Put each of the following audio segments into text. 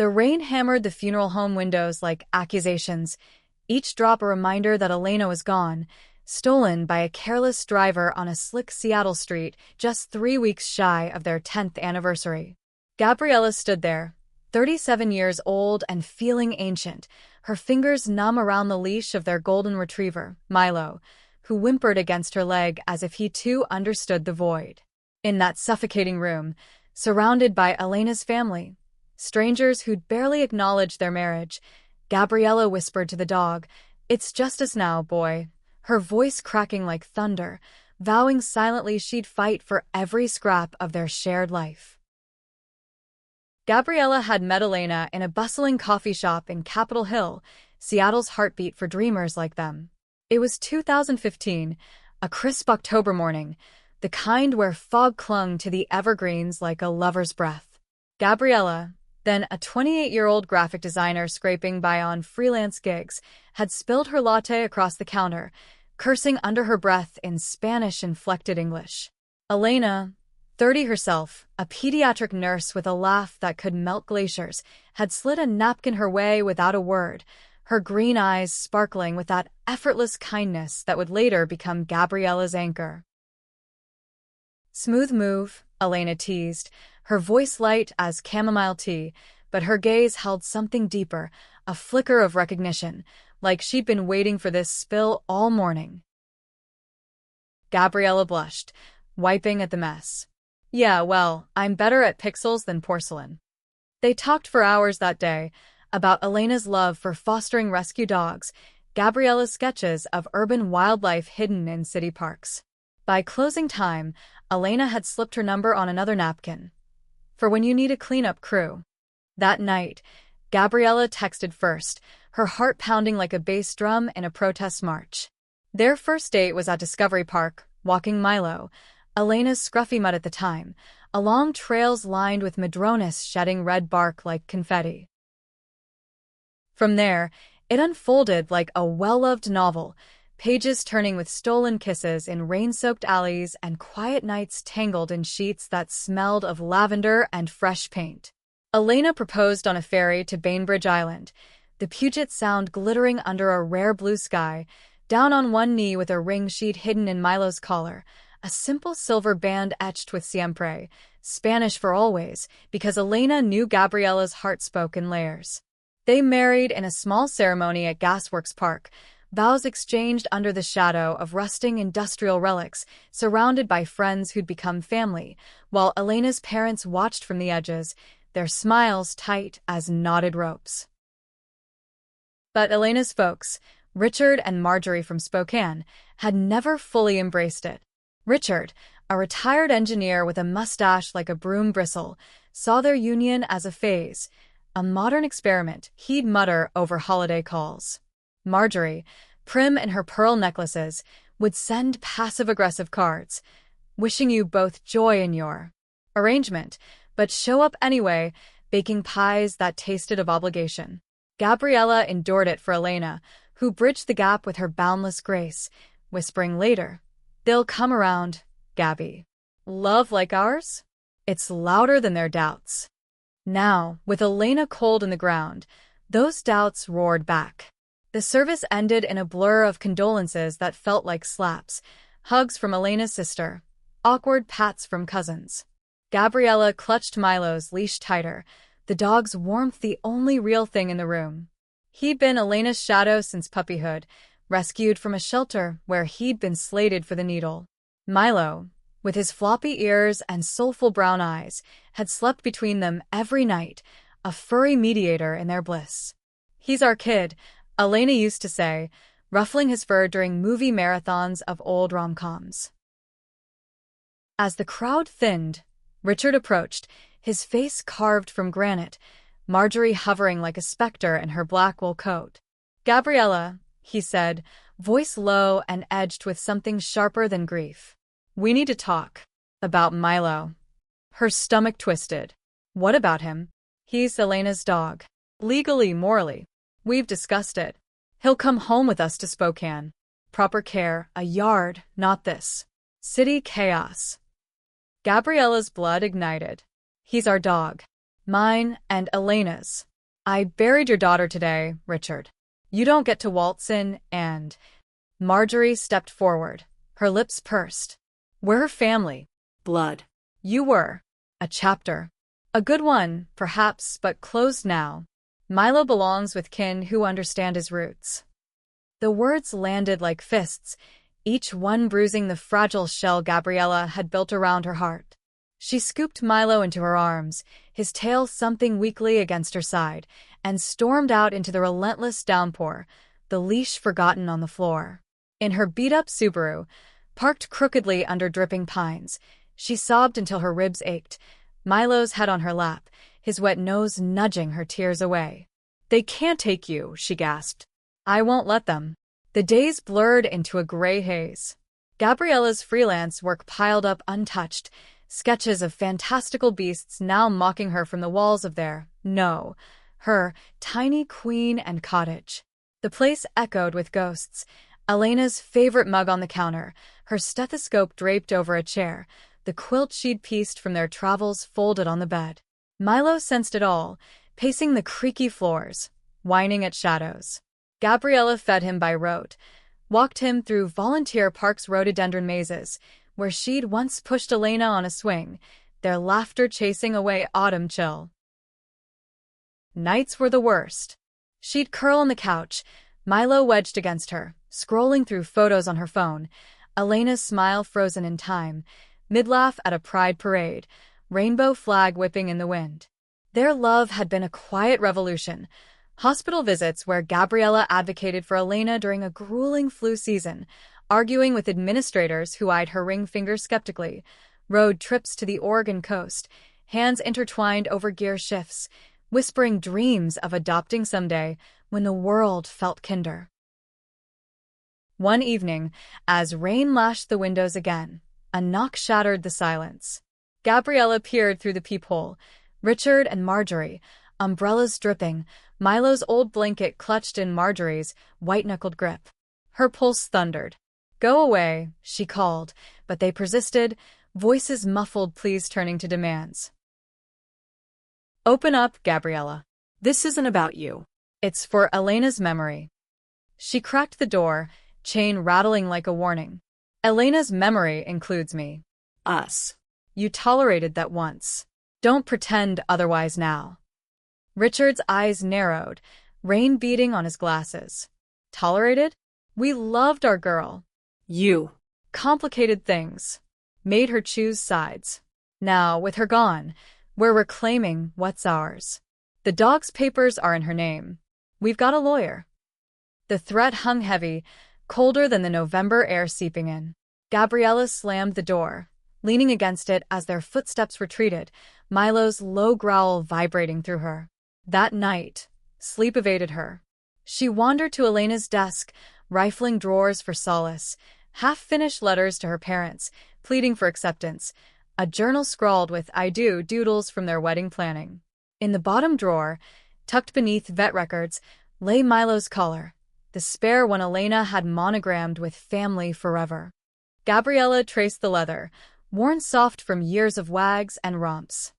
The rain hammered the funeral home windows like accusations, each drop a reminder that Elena was gone, stolen by a careless driver on a slick Seattle street just 3 weeks shy of their 10th anniversary. Gabriella stood there, 37 years old and feeling ancient, her fingers numb around the leash of their golden retriever, Milo, who whimpered against her leg as if he too understood the void. In that suffocating room, surrounded by Elena's family, strangers who'd barely acknowledged their marriage, Gabriella whispered to the dog, "It's justice now, boy," her voice cracking like thunder, vowing silently she'd fight for every scrap of their shared life. Gabriella had met Elena in a bustling coffee shop in Capitol Hill, Seattle's heartbeat for dreamers like them. It was 2015, a crisp October morning, the kind where fog clung to the evergreens like a lover's breath. Gabriella, then a 28-year-old graphic designer scraping by on freelance gigs, had spilled her latte across the counter, cursing under her breath in Spanish-inflected English. Elena, 30 herself, a pediatric nurse with a laugh that could melt glaciers, had slid a napkin her way without a word, her green eyes sparkling with that effortless kindness that would later become Gabriella's anchor. "Smooth move," Elena teased, her voice light as chamomile tea, but her gaze held something deeper, a flicker of recognition, like she'd been waiting for this spill all morning. Gabriella blushed, wiping at the mess. "Yeah, well, I'm better at pixels than porcelain." They talked for hours that day, about Elena's love for fostering rescue dogs, Gabriella's sketches of urban wildlife hidden in city parks. By closing time, Elena had slipped her number on another napkin. "For when you need a cleanup crew." That night, Gabriella texted first, her heart pounding like a bass drum in a protest march. Their first date was at Discovery Park, walking Milo, Elena's scruffy mutt at the time, along trails lined with madronas shedding red bark like confetti. From there, it unfolded like a well-loved novel, pages turning with stolen kisses in rain-soaked alleys and quiet nights tangled in sheets that smelled of lavender and fresh paint. Elena proposed on a ferry to Bainbridge Island, the Puget Sound glittering under a rare blue sky, down on one knee with a ring she'd hidden in Milo's collar, a simple silver band etched with siempre, Spanish for always, because Elena knew Gabriella's heart spoke in layers. They married in a small ceremony at Gasworks Park, vows exchanged under the shadow of rusting industrial relics, surrounded by friends who'd become family, while Elena's parents watched from the edges, their smiles tight as knotted ropes. But Elena's folks, Richard and Marjorie from Spokane, had never fully embraced it. Richard, a retired engineer with a mustache like a broom bristle, saw their union as a phase, a modern experiment, he'd mutter over holiday calls. Marjorie, prim in her pearl necklaces, would send passive-aggressive cards, wishing you both joy in your arrangement, but show up anyway, baking pies that tasted of obligation. Gabriella endured it for Elena, who bridged the gap with her boundless grace, whispering later, "They'll come around, Gabby. Love like ours? It's louder than their doubts." Now, with Elena cold in the ground, those doubts roared back. The service ended in a blur of condolences that felt like slaps, hugs from Elena's sister, awkward pats from cousins. Gabriella clutched Milo's leash tighter, the dog's warmth the only real thing in the room. He'd been Elena's shadow since puppyhood, rescued from a shelter where he'd been slated for the needle. Milo, with his floppy ears and soulful brown eyes, had slept between them every night, a furry mediator in their bliss. "He's our kid," Elena used to say, ruffling his fur during movie marathons of old rom-coms. As the crowd thinned, Richard approached, his face carved from granite, Marjorie hovering like a specter in her black wool coat. "Gabriella," he said, voice low and edged with something sharper than grief. "We need to talk. About Milo." Her stomach twisted. "What about him?" "He's Elena's dog. Legally, morally. We've discussed it. He'll come home with us to Spokane. Proper care, a yard, not this city chaos." Gabriella's blood ignited. "He's our dog. Mine and Elena's." I buried your daughter today, Richard. You don't get to waltz in, and… Marjorie stepped forward, her lips pursed. We're her family. Blood. You were. A chapter. A good one, perhaps, but closed now. Milo belongs with kin who understand his roots. The words landed like fists, each one bruising the fragile shell Gabriella had built around her heart. She scooped Milo into her arms, his tail thumping weakly against her side, and stormed out into the relentless downpour, the leash forgotten on the floor. In her beat-up Subaru, parked crookedly under dripping pines, she sobbed until her ribs ached, Milo's head on her lap, his wet nose nudging her tears away. They can't take you, she gasped. I won't let them. The days blurred into a gray haze. Gabriella's freelance work piled up untouched, sketches of fantastical beasts now mocking her from the walls of her tiny queen and cottage. The place echoed with ghosts, Elena's favorite mug on the counter, her stethoscope draped over a chair, the quilt she'd pieced from their travels folded on the bed. Milo sensed it all, pacing the creaky floors, whining at shadows. Gabriella fed him by rote, walked him through volunteer parks' rhododendron mazes, where she'd once pushed Elena on a swing, their laughter chasing away autumn chill. Nights were the worst. She'd curl on the couch, Milo wedged against her, scrolling through photos on her phone, Elena's smile frozen in time, mid-laugh at a pride parade, rainbow flag whipping in the wind. Their love had been a quiet revolution. Hospital visits where Gabriella advocated for Elena during a grueling flu season, arguing with administrators who eyed her ring finger skeptically, road trips to the Oregon coast, hands intertwined over gear shifts, whispering dreams of adopting someday when the world felt kinder. One evening, as rain lashed the windows again, a knock shattered the silence. Gabriella peered through the peephole. Richard and Marjorie, umbrellas dripping, Milo's old blanket clutched in Marjorie's white-knuckled grip. Her pulse thundered. Go away, she called, but they persisted, voices muffled pleas turning to demands. Open up, Gabriella. This isn't about you. It's for Elena's memory. She cracked the door, chain rattling like a warning. Elena's memory includes me. Us. You tolerated that once. Don't pretend otherwise now. Richard's eyes narrowed, rain beating on his glasses. Tolerated? We loved our girl. You. Complicated things. Made her choose sides. Now, with her gone, we're reclaiming what's ours. The dog's papers are in her name. We've got a lawyer. The threat hung heavy, colder than the November air seeping in. Gabriella slammed the door, leaning against it as their footsteps retreated, Milo's low growl vibrating through her. That night, sleep evaded her. She wandered to Elena's desk, rifling drawers for solace, half-finished letters to her parents, pleading for acceptance, a journal scrawled with I do doodles from their wedding planning. In the bottom drawer, tucked beneath vet records, lay Milo's collar, the spare one Elena had monogrammed with family forever. Gabriella traced the leather, worn soft from years of wags and romps.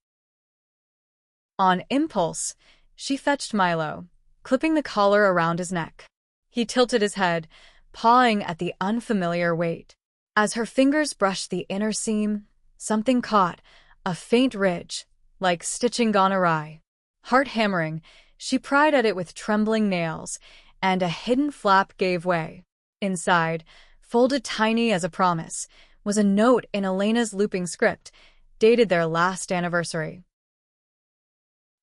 On impulse, she fetched Milo, clipping the collar around his neck. He tilted his head, pawing at the unfamiliar weight. As her fingers brushed the inner seam, something caught, a faint ridge, like stitching gone awry. Heart hammering, she pried at it with trembling nails, and a hidden flap gave way. Inside, folded tiny as a promise, was a note in Elena's looping script, dated their last anniversary.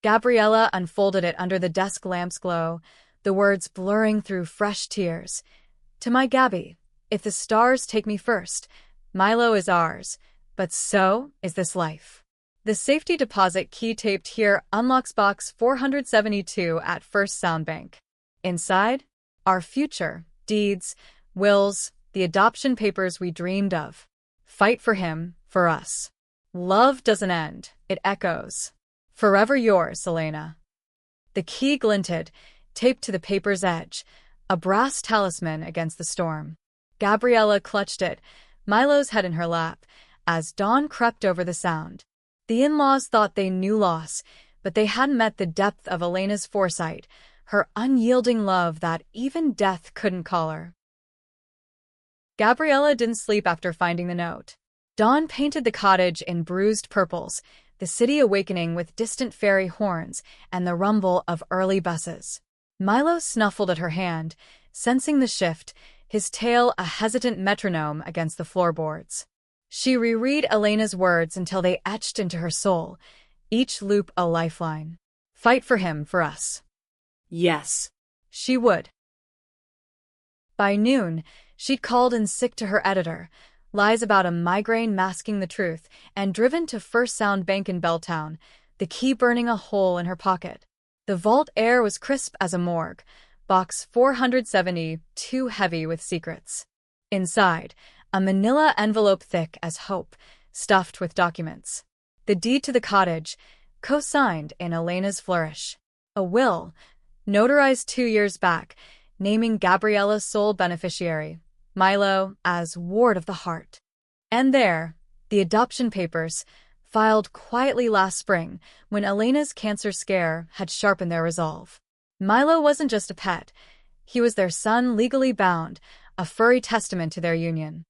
Gabriella unfolded it under the desk lamp's glow, the words blurring through fresh tears. To my Gabby, if the stars take me first, Milo is ours, but so is this life. The safety deposit key taped here unlocks box 472 at First Sound Bank. Inside, our future, deeds, wills, the adoption papers we dreamed of. Fight for him, for us. Love doesn't end, it echoes. Forever yours, Elena. The key glinted, taped to the paper's edge, a brass talisman against the storm. Gabriella clutched it, Milo's head in her lap, as dawn crept over the sound. The in-laws thought they knew loss, but they hadn't met the depth of Elena's foresight, her unyielding love that even death couldn't call her. Gabriella didn't sleep after finding the note. Dawn painted the cottage in bruised purples, the city awakening with distant fairy horns and the rumble of early buses. Milo snuffled at her hand, sensing the shift, his tail a hesitant metronome against the floorboards. She reread Elena's words until they etched into her soul, each loop a lifeline. Fight for him, for us. Yes. She would. By noon, she'd called in sick to her editor, lies about a migraine masking the truth, and driven to First Sound Bank in Belltown, the key burning a hole in her pocket. The vault air was crisp as a morgue, box 470 too heavy with secrets. Inside, a manila envelope thick as hope, stuffed with documents. The deed to the cottage, co-signed in Elena's flourish. A will, notarized 2 years back, naming Gabriella's sole beneficiary, Milo, as ward of the heart. And there, the adoption papers, filed quietly last spring when Elena's cancer scare had sharpened their resolve. Milo wasn't just a pet. He was their son legally bound, a furry testament to their union.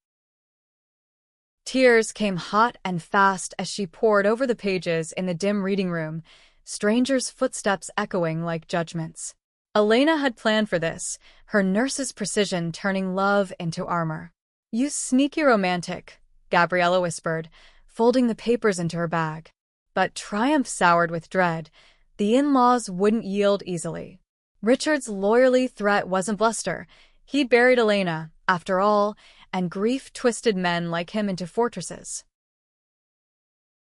Tears came hot and fast as she pored over the pages in the dim reading room, strangers' footsteps echoing like judgments. Elena had planned for this, her nurse's precision turning love into armor. "You sneaky romantic," Gabriella whispered, folding the papers into her bag. But triumph soured with dread. The in-laws wouldn't yield easily. Richard's lawyerly threat wasn't bluster. He'd buried Elena, after all, and grief twisted men like him into fortresses.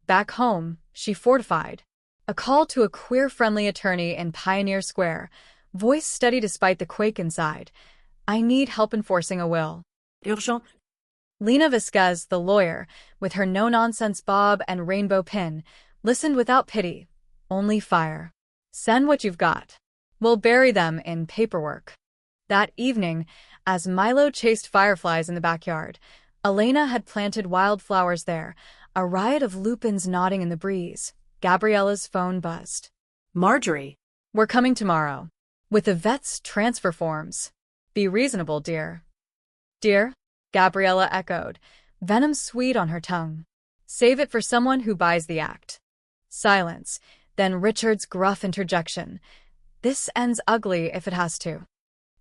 Back home, she fortified. A call to a queer-friendly attorney in Pioneer Square, voice steady despite the quake inside. "I need help enforcing a will." Urgent. Lena Vasquez, the lawyer, with her no-nonsense bob and rainbow pin, listened without pity, only fire. "Send what you've got. We'll bury them in paperwork." That evening, as Milo chased fireflies in the backyard, Elena had planted wildflowers there, a riot of lupins nodding in the breeze. Gabriella's phone buzzed. Marjorie. "We're coming tomorrow. With the vet's transfer forms. Be reasonable, dear." "Dear?" Gabriella echoed, venom sweet on her tongue. "Save it for someone who buys the act." Silence, then Richard's gruff interjection. "This ends ugly if it has to."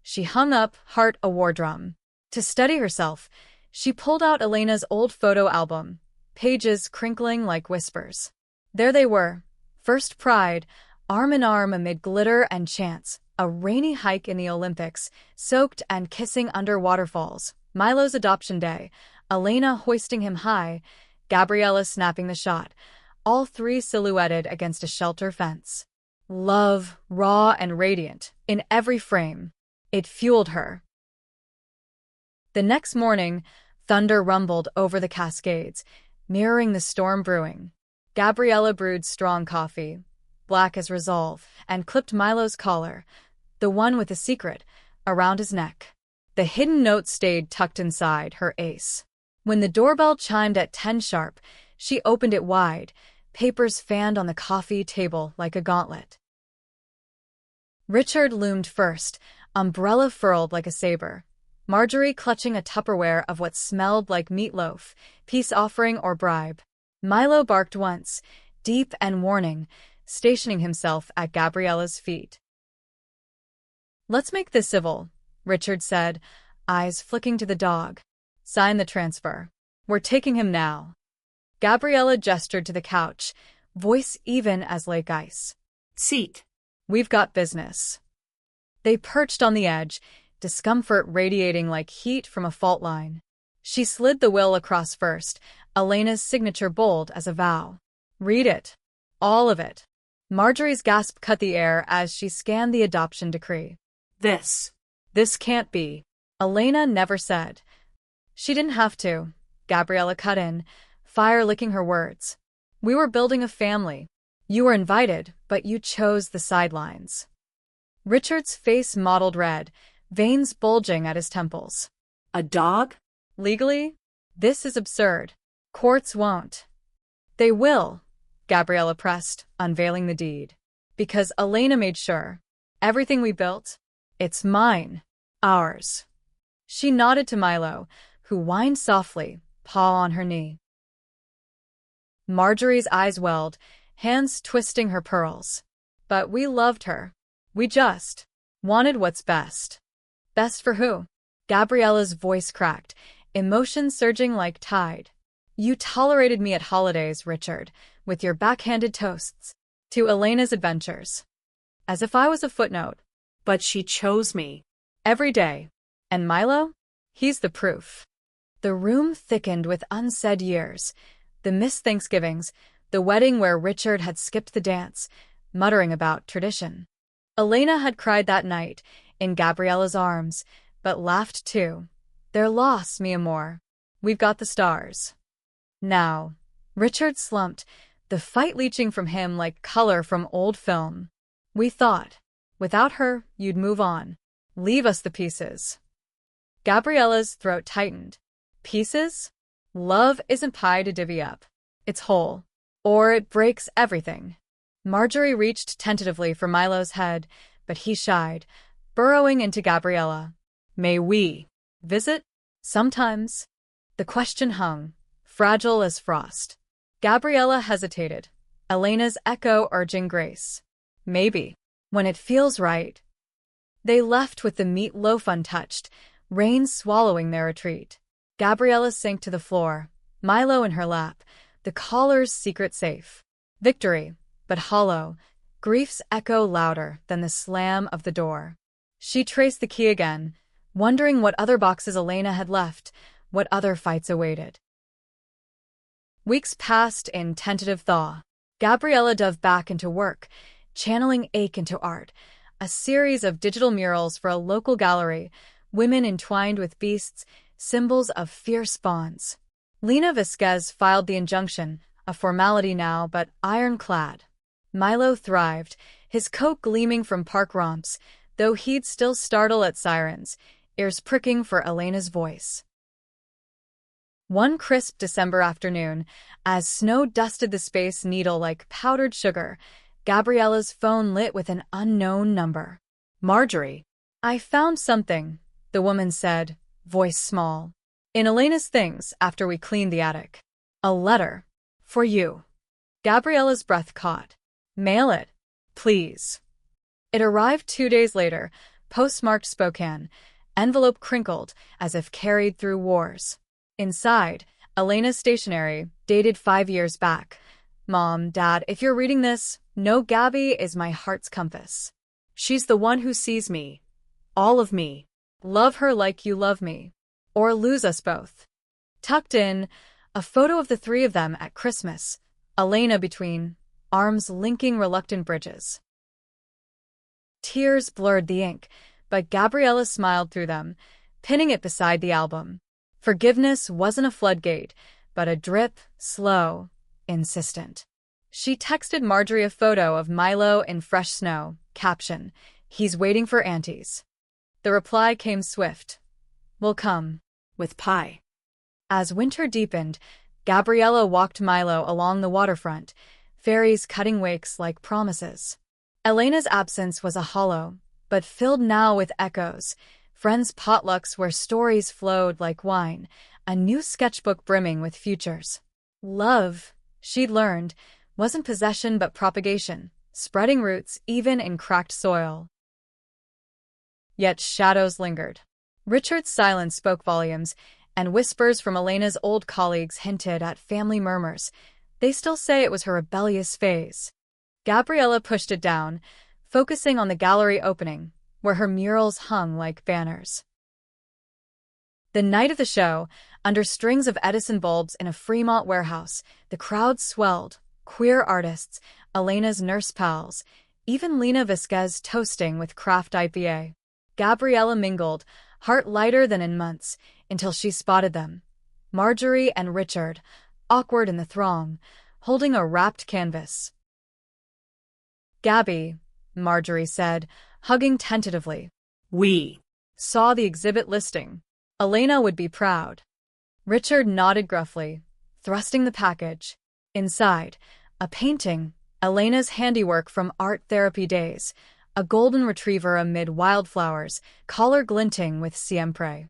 She hung up, heart a war drum. To steady herself, she pulled out Elena's old photo album, pages crinkling like whispers. There they were, first pride, arm in arm amid glitter and chants, a rainy hike in the Olympics, soaked and kissing under waterfalls, Milo's adoption day, Elena hoisting him high, Gabriella snapping the shot, all three silhouetted against a shelter fence. Love, raw and radiant, in every frame. It fueled her. The next morning, thunder rumbled over the Cascades, mirroring the storm brewing. Gabriella brewed strong coffee, black as resolve, and clipped Milo's collar, the one with the secret, around his neck. The hidden note stayed tucked inside her ace. When the doorbell chimed at 10 sharp, she opened it wide, papers fanned on the coffee table like a gauntlet. Richard loomed first, umbrella furled like a saber. Marjorie clutching a Tupperware of what smelled like meatloaf, peace offering or bribe. Milo barked once, deep and warning, stationing himself at Gabriella's feet. "Let's make this civil," Richard said, eyes flicking to the dog. "Sign the transfer. We're taking him now." Gabriella gestured to the couch, voice even as lake ice. Seat. "We've got business." They perched on the edge, discomfort radiating like heat from a fault line. She slid the will across first, Elena's signature bold as a vow. "Read it. All of it." Marjorie's gasp cut the air as she scanned the adoption decree. This can't be." Elena never said. She didn't have to. Gabriella cut in, fire licking her words. "We were building a family. You were invited, but you chose the sidelines." Richard's face mottled red, veins bulging at his temples. "A dog? "Legally? This is absurd. Courts won't." "They will. Gabriella pressed, unveiling the deed. Because Elena made sure. Everything we built, it's mine. Ours. She nodded to Milo, who whined softly, paw on her knee. Marjorie's eyes welled, hands twisting her pearls. But we loved her. We just wanted what's best. Best for who? Gabriella's voice cracked, emotion surging like tide. You tolerated me at holidays, Richard, with your backhanded toasts. To Elena's adventures. As if I was a footnote. But she chose me. Every day. And Milo? He's the proof. The room thickened with unsaid years. The missed Thanksgivings, the wedding where Richard had skipped the dance, muttering about tradition. Elena had cried that night, in Gabriella's arms, but laughed too. Their loss, mi amor. We've got the stars. Now. Richard slumped, the fight leaching from him like color from old film. We thought. Without her, you'd move on. Leave us the pieces. Gabriella's throat tightened. Pieces? Love isn't pie to divvy up. It's whole. Or it breaks everything. Marjorie reached tentatively for Milo's head, but he shied, burrowing into Gabriella. May we visit? Sometimes. The question hung, fragile as frost. Gabriella hesitated, Elena's echo urging grace. Maybe. When it feels right. They left with the meatloaf untouched, rain swallowing their retreat. Gabriella sank to the floor, Milo in her lap, the caller's secret safe. Victory, but hollow, grief's echo louder than the slam of the door. She traced the key again, wondering what other boxes Elena had left, what other fights awaited. Weeks passed in tentative thaw. Gabriella dove back into work, channeling ache into art, a series of digital murals for a local gallery, women entwined with beasts, symbols of fierce bonds. Lena Vasquez filed the injunction, a formality now but ironclad. Milo thrived, his coat gleaming from park romps, though he'd still startle at sirens, ears pricking for Elena's voice. One crisp December afternoon, as snow dusted the Space Needle like powdered sugar, Gabriella's phone lit with an unknown number. Marjorie. I found something, the woman said, voice small. In Elena's things after we cleaned the attic. A letter. For you. Gabriella's breath caught. Mail it. Please. It arrived 2 days later, postmarked Spokane, envelope crinkled as if carried through wars. Inside, Elena's stationery, dated 5 years back. Mom, Dad, if you're reading this, know Gabby is my heart's compass. She's the one who sees me. All of me. Love her like you love me. Or lose us both. Tucked in, a photo of the three of them at Christmas, Elena between, arms linking reluctant bridges. Tears blurred the ink, but Gabriella smiled through them, pinning it beside the album. Forgiveness wasn't a floodgate, but a drip, slow, insistent. She texted Marjorie a photo of Milo in fresh snow, caption, "He's waiting for aunties." The reply came swift. "Will come." With pie. As winter deepened, Gabriella walked Milo along the waterfront, ferries cutting wakes like promises. Elena's absence was a hollow, but filled now with echoes, friends' potlucks where stories flowed like wine, a new sketchbook brimming with futures. Love, she'd learned, wasn't possession but propagation, spreading roots even in cracked soil. Yet shadows lingered. Richard's silence spoke volumes, and whispers from Elena's old colleagues hinted at family murmurs. They still say it was her rebellious phase. Gabriella pushed it down, focusing on the gallery opening, where her murals hung like banners. The night of the show, under strings of Edison bulbs in a Fremont warehouse, the crowd swelled, queer artists, Elena's nurse pals, even Lena Vasquez toasting with craft IPA. Gabriella mingled, heart lighter than in months, until she spotted them. Marjorie and Richard, awkward in the throng, holding a wrapped canvas. "Gabby," Marjorie said, hugging tentatively. We saw the exhibit listing. Elena would be proud. Richard nodded gruffly, thrusting the package. Inside, A painting, Elena's handiwork from art therapy days, a golden retriever amid wildflowers, collar glinting with siempre.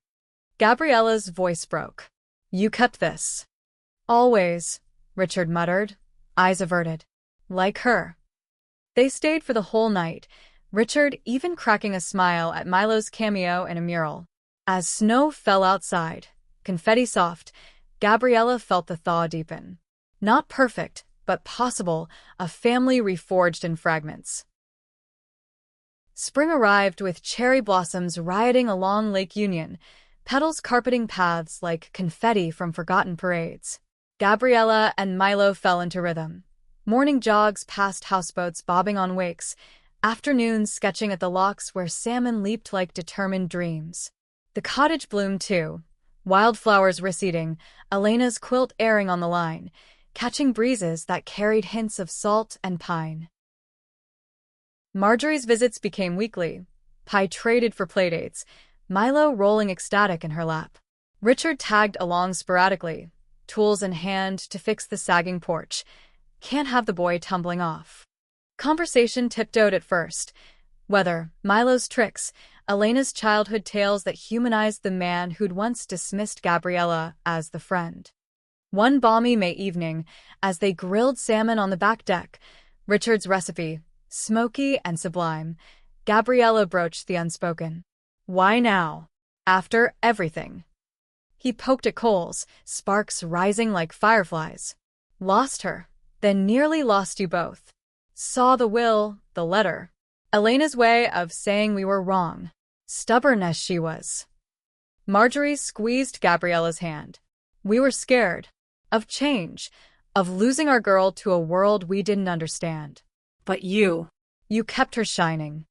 Gabriella's voice broke. You kept this. Always, Richard muttered, eyes averted. Like her. They stayed for the whole night, Richard even cracking a smile at Milo's cameo in a mural. As snow fell outside, confetti soft, Gabriella felt the thaw deepen. Not perfect, but possible, a family reforged in fragments. Spring arrived with cherry blossoms rioting along Lake Union, petals carpeting paths like confetti from forgotten parades. Gabriella and Milo fell into rhythm. Morning jogs past houseboats bobbing on wakes, afternoons sketching at the locks where salmon leaped like determined dreams. The cottage bloomed too, wildflowers receding, Elena's quilt airing on the line, catching breezes that carried hints of salt and pine. Marjorie's visits became weekly, pie traded for playdates, Milo rolling ecstatic in her lap. Richard tagged along sporadically, tools in hand to fix the sagging porch. Can't have the boy tumbling off. Conversation tiptoed at first. Weather, Milo's tricks, Elena's childhood tales that humanized the man who'd once dismissed Gabriella as the friend. One balmy May evening, as they grilled salmon on the back deck, Richard's recipe, smoky and sublime, Gabriella broached the unspoken. Why now? After everything. He poked at coals, sparks rising like fireflies. Lost her, then nearly lost you both. Saw the will, the letter. Elena's way of saying we were wrong, stubborn as she was. Marjorie squeezed Gabriella's hand. We were scared. Of change. Of losing our girl to a world we didn't understand. But you kept her shining.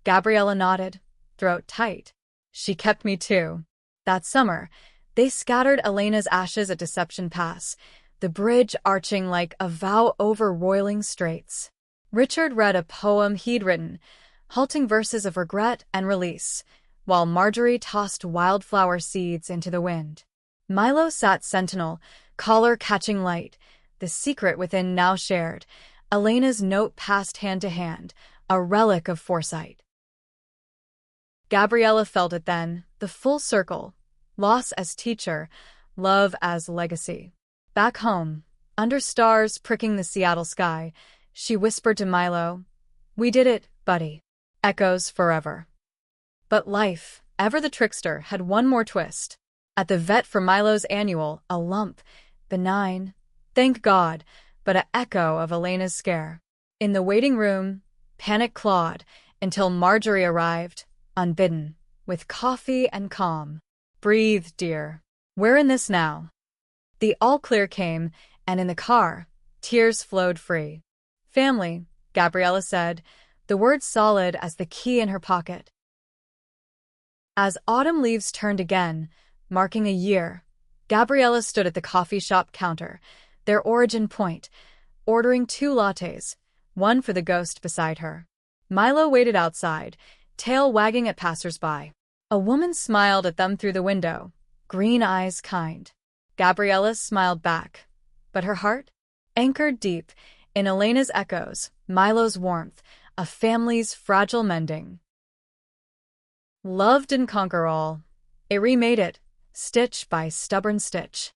Gabriella nodded, throat tight. She kept me too. That summer, they scattered Elena's ashes at Deception Pass, the bridge arching like a vow over roiling straits. Richard read a poem he'd written, halting verses of regret and release, while Marjorie tossed wildflower seeds into the wind. Milo sat sentinel, collar catching light, the secret within now shared, Elena's note passed hand to hand, a relic of foresight. Gabriella felt it then, the full circle, loss as teacher, love as legacy. Back home, under stars pricking the Seattle sky, she whispered to Milo, we did it, buddy. Echoes forever. But life, ever the trickster, had one more twist. At the vet for Milo's annual, a lump, benign, thank God, but an echo of Elena's scare. In the waiting room, panic clawed, until Marjorie arrived, unbidden, with coffee and calm. Breathe, dear. We're in this now. The all-clear came, and in the car, tears flowed free. Family, Gabriella said, the word solid as the key in her pocket. As autumn leaves turned again, marking a year, Gabriella stood at the coffee shop counter, their origin point, ordering 2 lattes, one for the ghost beside her. Milo waited outside, tail wagging at passers-by. A woman smiled at them through the window, green eyes kind. Gabriella smiled back, but her heart? Anchored deep, in Elena's echoes, Milo's warmth, a family's fragile mending. Love didn't conquer all. It remade it, stitch by stubborn stitch.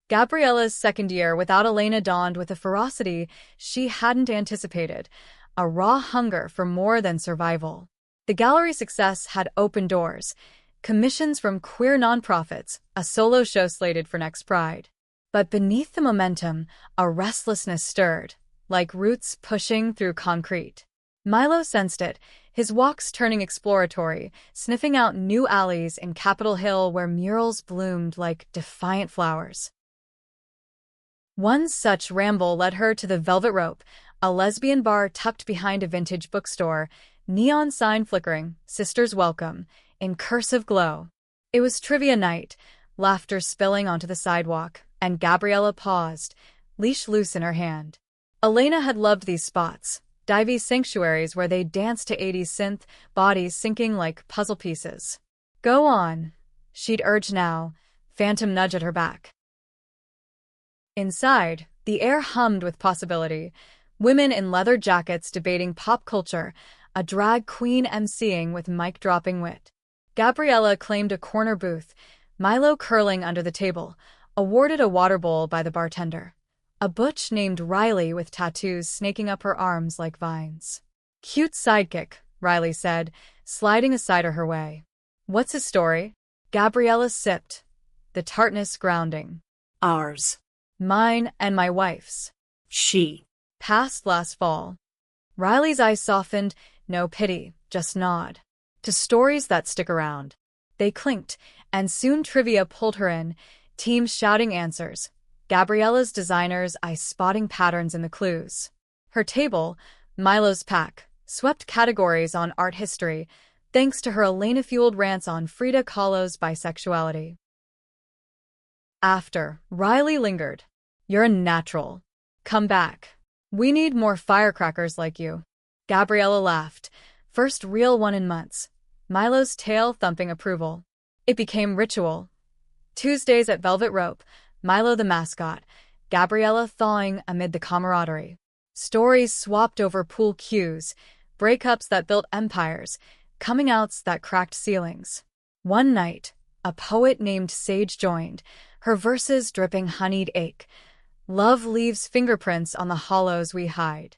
Gabriella's second year without Elena dawned with a ferocity she hadn't anticipated, a raw hunger for more than survival. The gallery's success had opened doors, commissions from queer nonprofits, a solo show slated for next Pride. But beneath the momentum, a restlessness stirred, like roots pushing through concrete. Milo sensed it, his walks turning exploratory, sniffing out new alleys in Capitol Hill where murals bloomed like defiant flowers. One such ramble led her to the Velvet Rope, a lesbian bar tucked behind a vintage bookstore, neon sign flickering, Sisters Welcome, in cursive glow. It was trivia night, laughter spilling onto the sidewalk, and Gabriella paused, leash loose in her hand. Elena had loved these spots, divey sanctuaries where they danced to 80s synth, bodies sinking like puzzle pieces. Go on, she'd urge now, phantom nudge at her back. Inside, The air hummed with possibility. Women in leather jackets debating pop culture, a drag queen emceeing with mic-dropping wit. Gabriella claimed a corner booth, Milo curling under the table, awarded a water bowl by the bartender. A butch named Riley with tattoos snaking up her arms like vines. Cute sidekick, Riley said, sliding a cider her way. What's his story? Gabriella sipped, the tartness grounding. Ours. Mine and my wife's. She. Passed last fall. Riley's eyes softened, no pity, just nod. To stories that stick around. They clinked, and soon trivia pulled her in, teams shouting answers. Gabriella's designers' eyes spotting patterns in the clues. Her table, Milo's pack, swept categories on art history, thanks to her Elena-fueled rants on Frida Kahlo's bisexuality. After, Riley lingered. You're a natural. Come back. We need more firecrackers like you. Gabriella laughed. First real one in months. Milo's tail thumping approval. It became ritual. Tuesdays at Velvet Rope, Milo the mascot, Gabriella thawing amid the camaraderie. Stories swapped over pool cues, breakups that built empires, coming-outs that cracked ceilings. One night, a poet named Sage joined, her verses dripping honeyed ache. Love leaves fingerprints on the hollows we hide.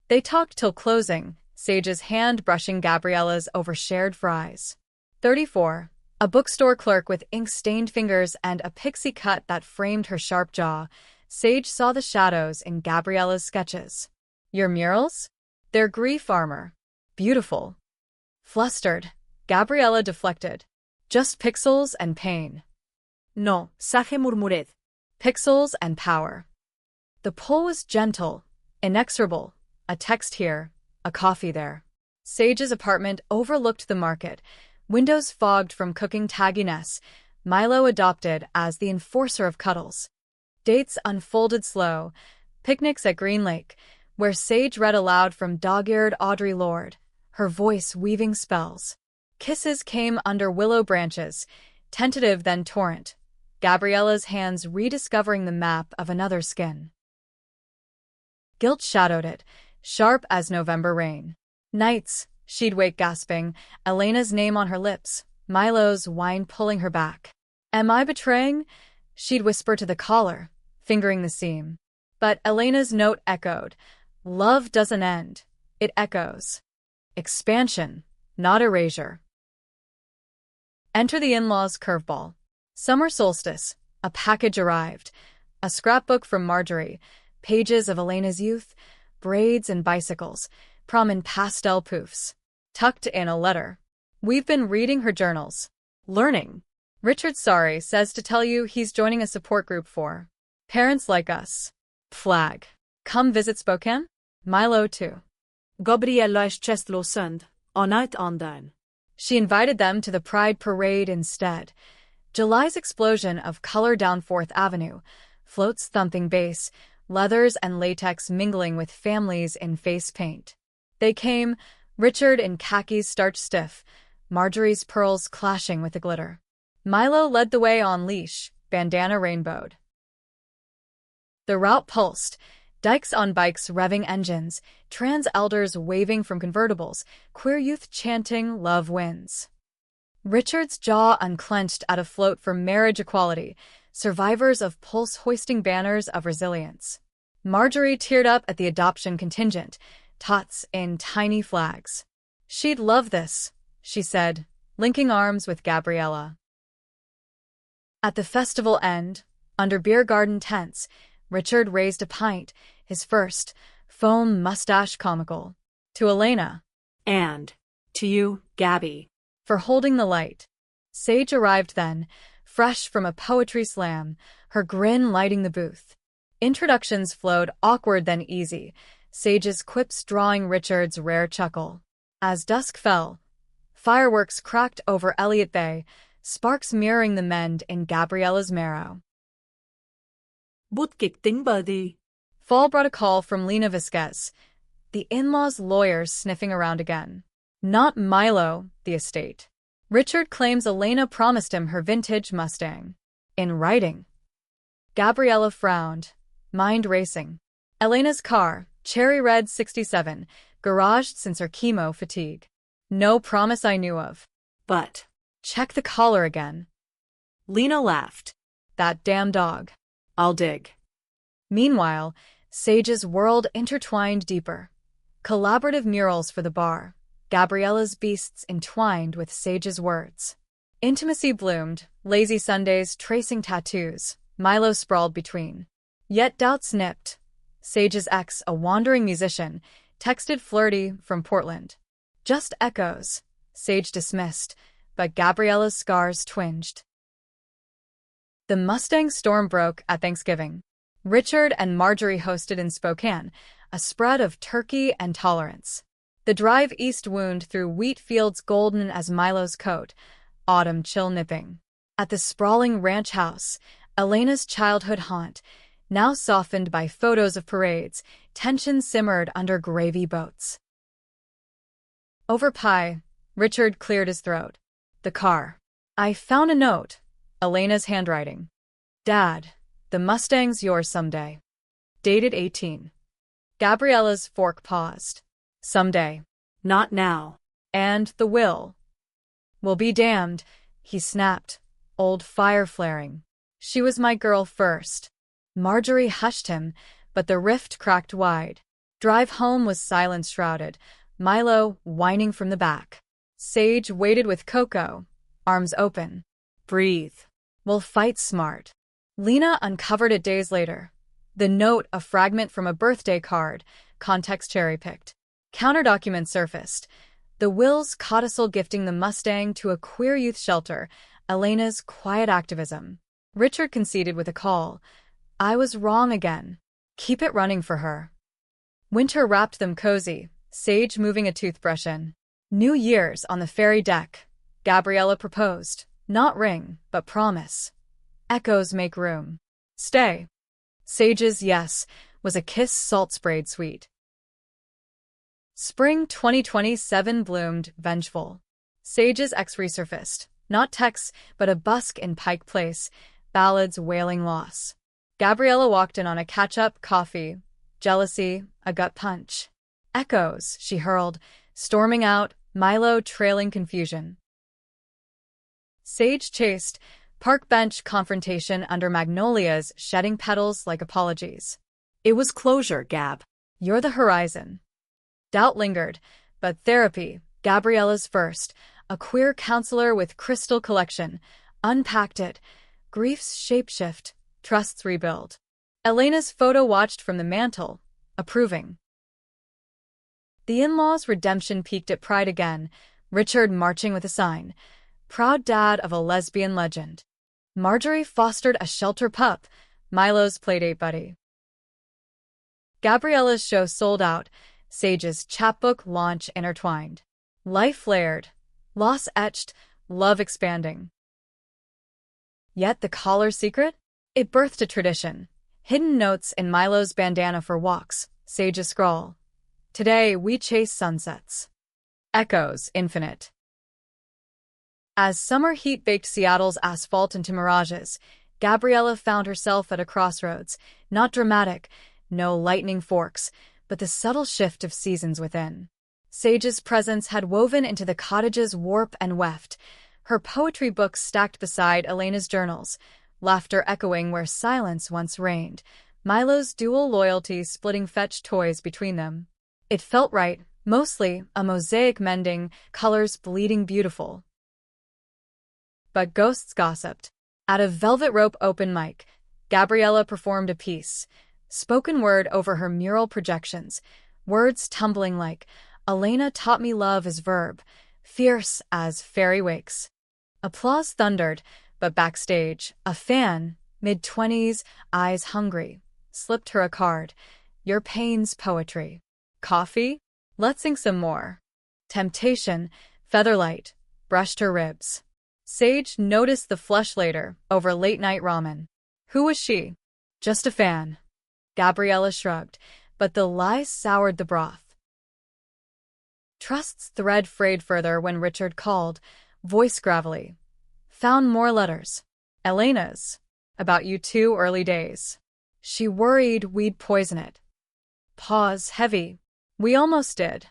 They talked till closing, Sage's hand brushing Gabriella's over shared fries. 34. A bookstore clerk with ink-stained fingers and a pixie cut that framed her sharp jaw, Sage saw the shadows in Gabriella's sketches. Your murals? They're grief armor. Beautiful. Flustered, Gabriella deflected. Just pixels and pain. No, Sage murmured. Pixels and power. The pull was gentle, inexorable. A text here, a coffee there. Sage's apartment overlooked the market, windows fogged from cooking tagginess, Milo adopted as the enforcer of cuddles. Dates unfolded slow, picnics at Green Lake, where Sage read aloud from dog-eared Audre Lorde, her voice weaving spells. Kisses came under willow branches, tentative then torrent, Gabriella's hands rediscovering the map of another skin. Guilt shadowed it, sharp as November rain. Nights, she'd wake gasping, Elena's name on her lips, Milo's wine pulling her back. Am I betraying? She'd whisper to the collar, fingering the seam. But Elena's note echoed. Love doesn't end. It echoes. Expansion, not erasure. Enter the in-laws' curveball. Summer solstice. A package arrived. A scrapbook from Marjorie. Pages of Elena's youth. Braids and bicycles. Prom in pastel poofs. Tucked in a letter. We've been reading her journals. Learning. Richard Sorry says to tell you he's joining a support group for parents like us. Flag. Come visit Spokane? Milo too. Gabriella és Chestlosund, a night andan. She invited them to the Pride Parade instead. July's explosion of color down 4th Avenue, floats thumping bass, leathers and latex mingling with families in face paint. They came, Richard in khakis starched stiff, Marjorie's pearls clashing with the glitter. Milo led the way on leash, bandana rainbowed. The route pulsed, dykes on bikes revving engines, trans elders waving from convertibles, queer youth chanting love wins. Richard's jaw unclenched at a float for marriage equality, survivors of pulse hoisting banners of resilience. Marjorie teared up at the adoption contingent, tots in tiny flags. She'd love this, she said, linking arms with Gabriella. At the festival end, under beer garden tents, Richard raised a pint, his first, foam mustache comical. To Elena. And to you, Gabby. For holding the light. Sage arrived then, fresh from a poetry slam, her grin lighting the booth. Introductions flowed awkward then easy, Sage's quips drawing Richard's rare chuckle. As dusk fell, fireworks cracked over Elliott Bay, sparks mirroring the mend in Gabriella's marrow. Budkikting buddy. Fall brought a call from Lena Vasquez, the in-laws' lawyers sniffing around again. Not Milo, the estate. Richard claims Elena promised him her vintage Mustang. In writing. Gabriella frowned. mind racing. Elena's car, cherry red 67, garaged since her chemo fatigue. No promise I knew of. But Check the collar again. Lena laughed. That damn dog. I'll dig. Meanwhile, Sage's world intertwined deeper. Collaborative murals for the bar. Gabriella's beasts entwined with Sage's words. Intimacy bloomed, lazy Sundays tracing tattoos, Milo sprawled between. Yet doubts nipped. Sage's ex, a wandering musician, texted flirty from Portland. Just echoes, Sage dismissed, but Gabriella's scars twinged. The Mustang storm broke at Thanksgiving. Richard and Marjorie hosted in Spokane, a spread of turkey and tolerance. The drive east wound through wheat fields golden as Milo's coat, autumn chill nipping. At the sprawling ranch house, Elena's childhood haunt, now softened by photos of parades, tension simmered under gravy boats. Over pie, Richard cleared his throat. The car. I found a note. Elena's handwriting. Dad, the Mustang's yours someday. Dated 18. Gabriella's fork paused. Someday. Not now. And the will be damned, he snapped, old fire flaring. She was my girl first. Marjorie hushed him, but the rift cracked wide. Drive home was silence shrouded, Milo whining from the back. Sage waited with Coco, arms open. Breathe. We'll fight smart. Lena uncovered it days later. The note, a fragment from a birthday card, context cherry-picked. Counter-documents surfaced. The will's codicil gifting the Mustang to a queer youth shelter, Elena's quiet activism. Richard conceded with a call. I was wrong again. Keep it running for her. Winter wrapped them cozy, Sage moving a toothbrush in. New Year's on the ferry deck. Gabriella proposed. Not ring, but promise. Echoes make room. Stay. Sage's yes was a kiss salt-sprayed sweet. Spring 2027 bloomed, vengeful. Sage's ex resurfaced. Not texts, but a busk in Pike Place, ballads wailing loss. Gabriella walked in on a catch-up, coffee, jealousy, a gut punch. Echoes, she hurled, storming out, Milo trailing confusion. Sage chased, park bench confrontation under magnolias shedding petals like apologies. It was closure, Gab. You're the horizon. Doubt lingered, but therapy, Gabriella's first, a queer counselor with crystal collection, unpacked it. Grief's shapeshift, trusts rebuild. Elena's photo watched from the mantel, approving. The in-laws' redemption peaked at Pride again, Richard marching with a sign. Proud dad of a lesbian legend. Marjorie fostered a shelter pup, Milo's playdate buddy. Gabriella's show sold out, Sage's chapbook launch intertwined. Life layered, loss etched, love expanding. Yet the collar secret? It birthed a tradition. Hidden notes in Milo's bandana for walks, Sage's scrawl. Today we chase sunsets. Echoes infinite. As summer heat baked Seattle's asphalt into mirages, Gabriella found herself at a crossroads, not dramatic, no lightning forks, but the subtle shift of seasons within. Sage's presence had woven into the cottage's warp and weft, her poetry books stacked beside Elena's journals, laughter echoing where silence once reigned, Milo's dual loyalty splitting fetch toys between them. It felt right, mostly a mosaic mending, colors bleeding beautiful. But ghosts gossiped. At a velvet rope open mic, Gabriella performed a piece, spoken word over her mural projections, words tumbling like, Elena taught me love is verb, fierce as fairy wakes. Applause thundered, but backstage, a fan, mid-20s, eyes hungry, slipped her a card. Your pain's poetry. Coffee? Let's sing some more. Temptation, featherlight, brushed her ribs. Sage noticed the flush later, over late-night ramen. Who was she? Just a fan. Gabriella shrugged, but the lies soured the broth. Trust's thread frayed further when Richard called, voice gravelly. Found more letters. Elena's. About you two early days. She worried we'd poison it. Pause, heavy. We almost did.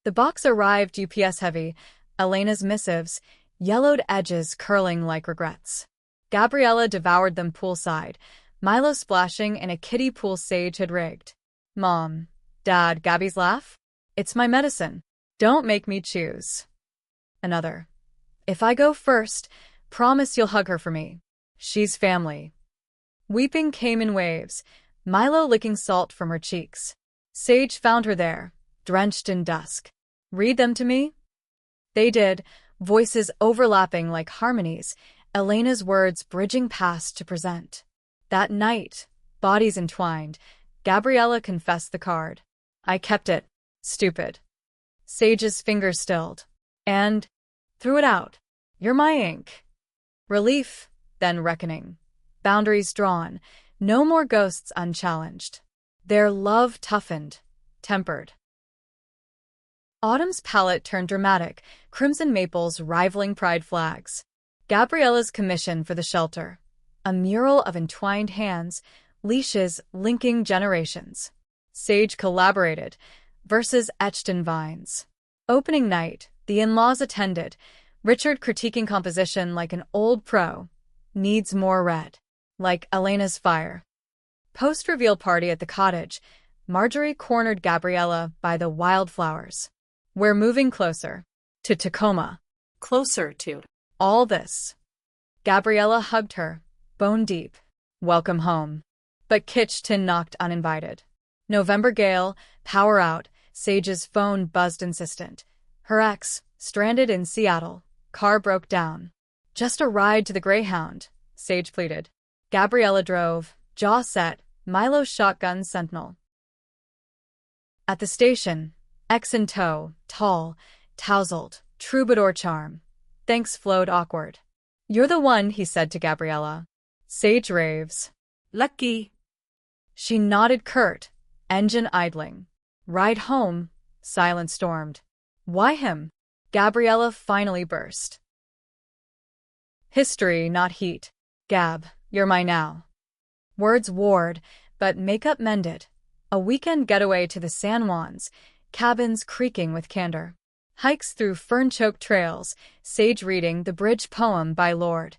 The box arrived UPS heavy, Elena's missives, yellowed edges curling like regrets. Gabriella devoured them poolside, Milo splashing in a kiddie pool Sage had rigged. Mom, Dad, Gabby's laugh? It's my medicine. Don't make me choose. Another. If I go first, promise you'll hug her for me. She's family. Weeping came in waves, Milo licking salt from her cheeks. Sage found her there, drenched in dusk. Read them to me? They did, voices overlapping like harmonies, Elena's words bridging past to present. That night, bodies entwined, Gabriella confessed the card. I kept it. Stupid. Sage's fingers stilled. And threw it out. You're my ink. Relief, then reckoning. Boundaries drawn. No more ghosts unchallenged. Their love toughened, tempered. Autumn's palette turned dramatic, crimson maples rivaling pride flags. Gabriella's commission for the shelter. A mural of entwined hands, leashes linking generations. Sage collaborated, verses etched in vines. Opening night, the in-laws attended, Richard critiquing composition like an old pro. Needs more red. Like Elena's fire. Post-reveal party at the cottage, Marjorie cornered Gabriella by the wildflowers. We're moving closer. To Tacoma. Closer to. All this. Gabriella hugged her, bone deep. Welcome home. But Kitchton knocked uninvited. November gale, power out, Sage's phone buzzed insistent. Her ex, stranded in Seattle. Car broke down. Just a ride to the Greyhound, Sage pleaded. Gabriella drove, jaw set, Milo's shotgun sentinel. At the station, ex in tow, tall, tousled, troubadour charm. Thanks flowed awkward. You're the one, he said to Gabriella. Sage raves. Lucky. She nodded curt, engine idling. Ride home, silence stormed. Why him? Gabriella finally burst. History, not heat. Gab, you're my now. Words warred, but makeup mended. A weekend getaway to the San Juans, cabins creaking with candor. Hikes through fern-choked trails, Sage reading the bridge poem by Lord.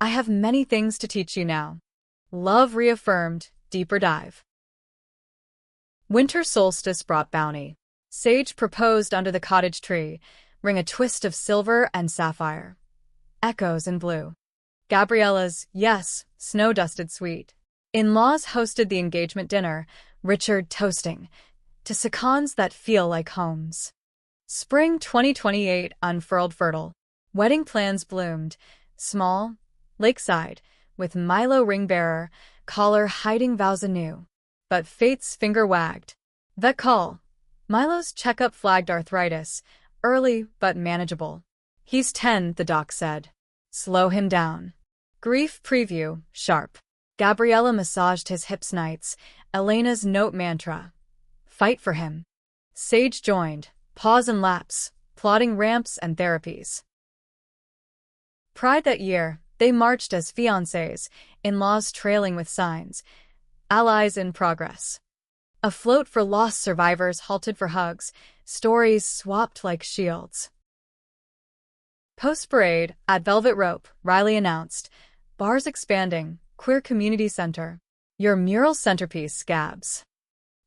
I have many things to teach you now. Love reaffirmed, deeper dive. Winter solstice brought bounty. Sage proposed under the cottage tree, ring a twist of silver and sapphire. Echoes in blue. Gabriella's yes, snow-dusted sweet. In-laws hosted the engagement dinner, Richard toasting, to secons that feel like homes. Spring 2028 unfurled fertile. Wedding plans bloomed, small, lakeside, with Milo ring-bearer, collar hiding vows anew. But fate's finger wagged. Vet call. Milo's checkup flagged arthritis, early but manageable. He's 10, the doc said. Slow him down. Grief preview, sharp. Gabriella massaged his hips nights, Elena's note mantra. Fight for him. Sage joined, pause and lapse, plotting ramps and therapies. Pride that year, they marched as fiancés, in-laws trailing with signs. Allies in progress. A float for lost survivors halted for hugs, stories swapped like shields. Post-parade, at Velvet Rope, Riley announced, bars expanding, queer community center. Your mural centerpiece, Gabs.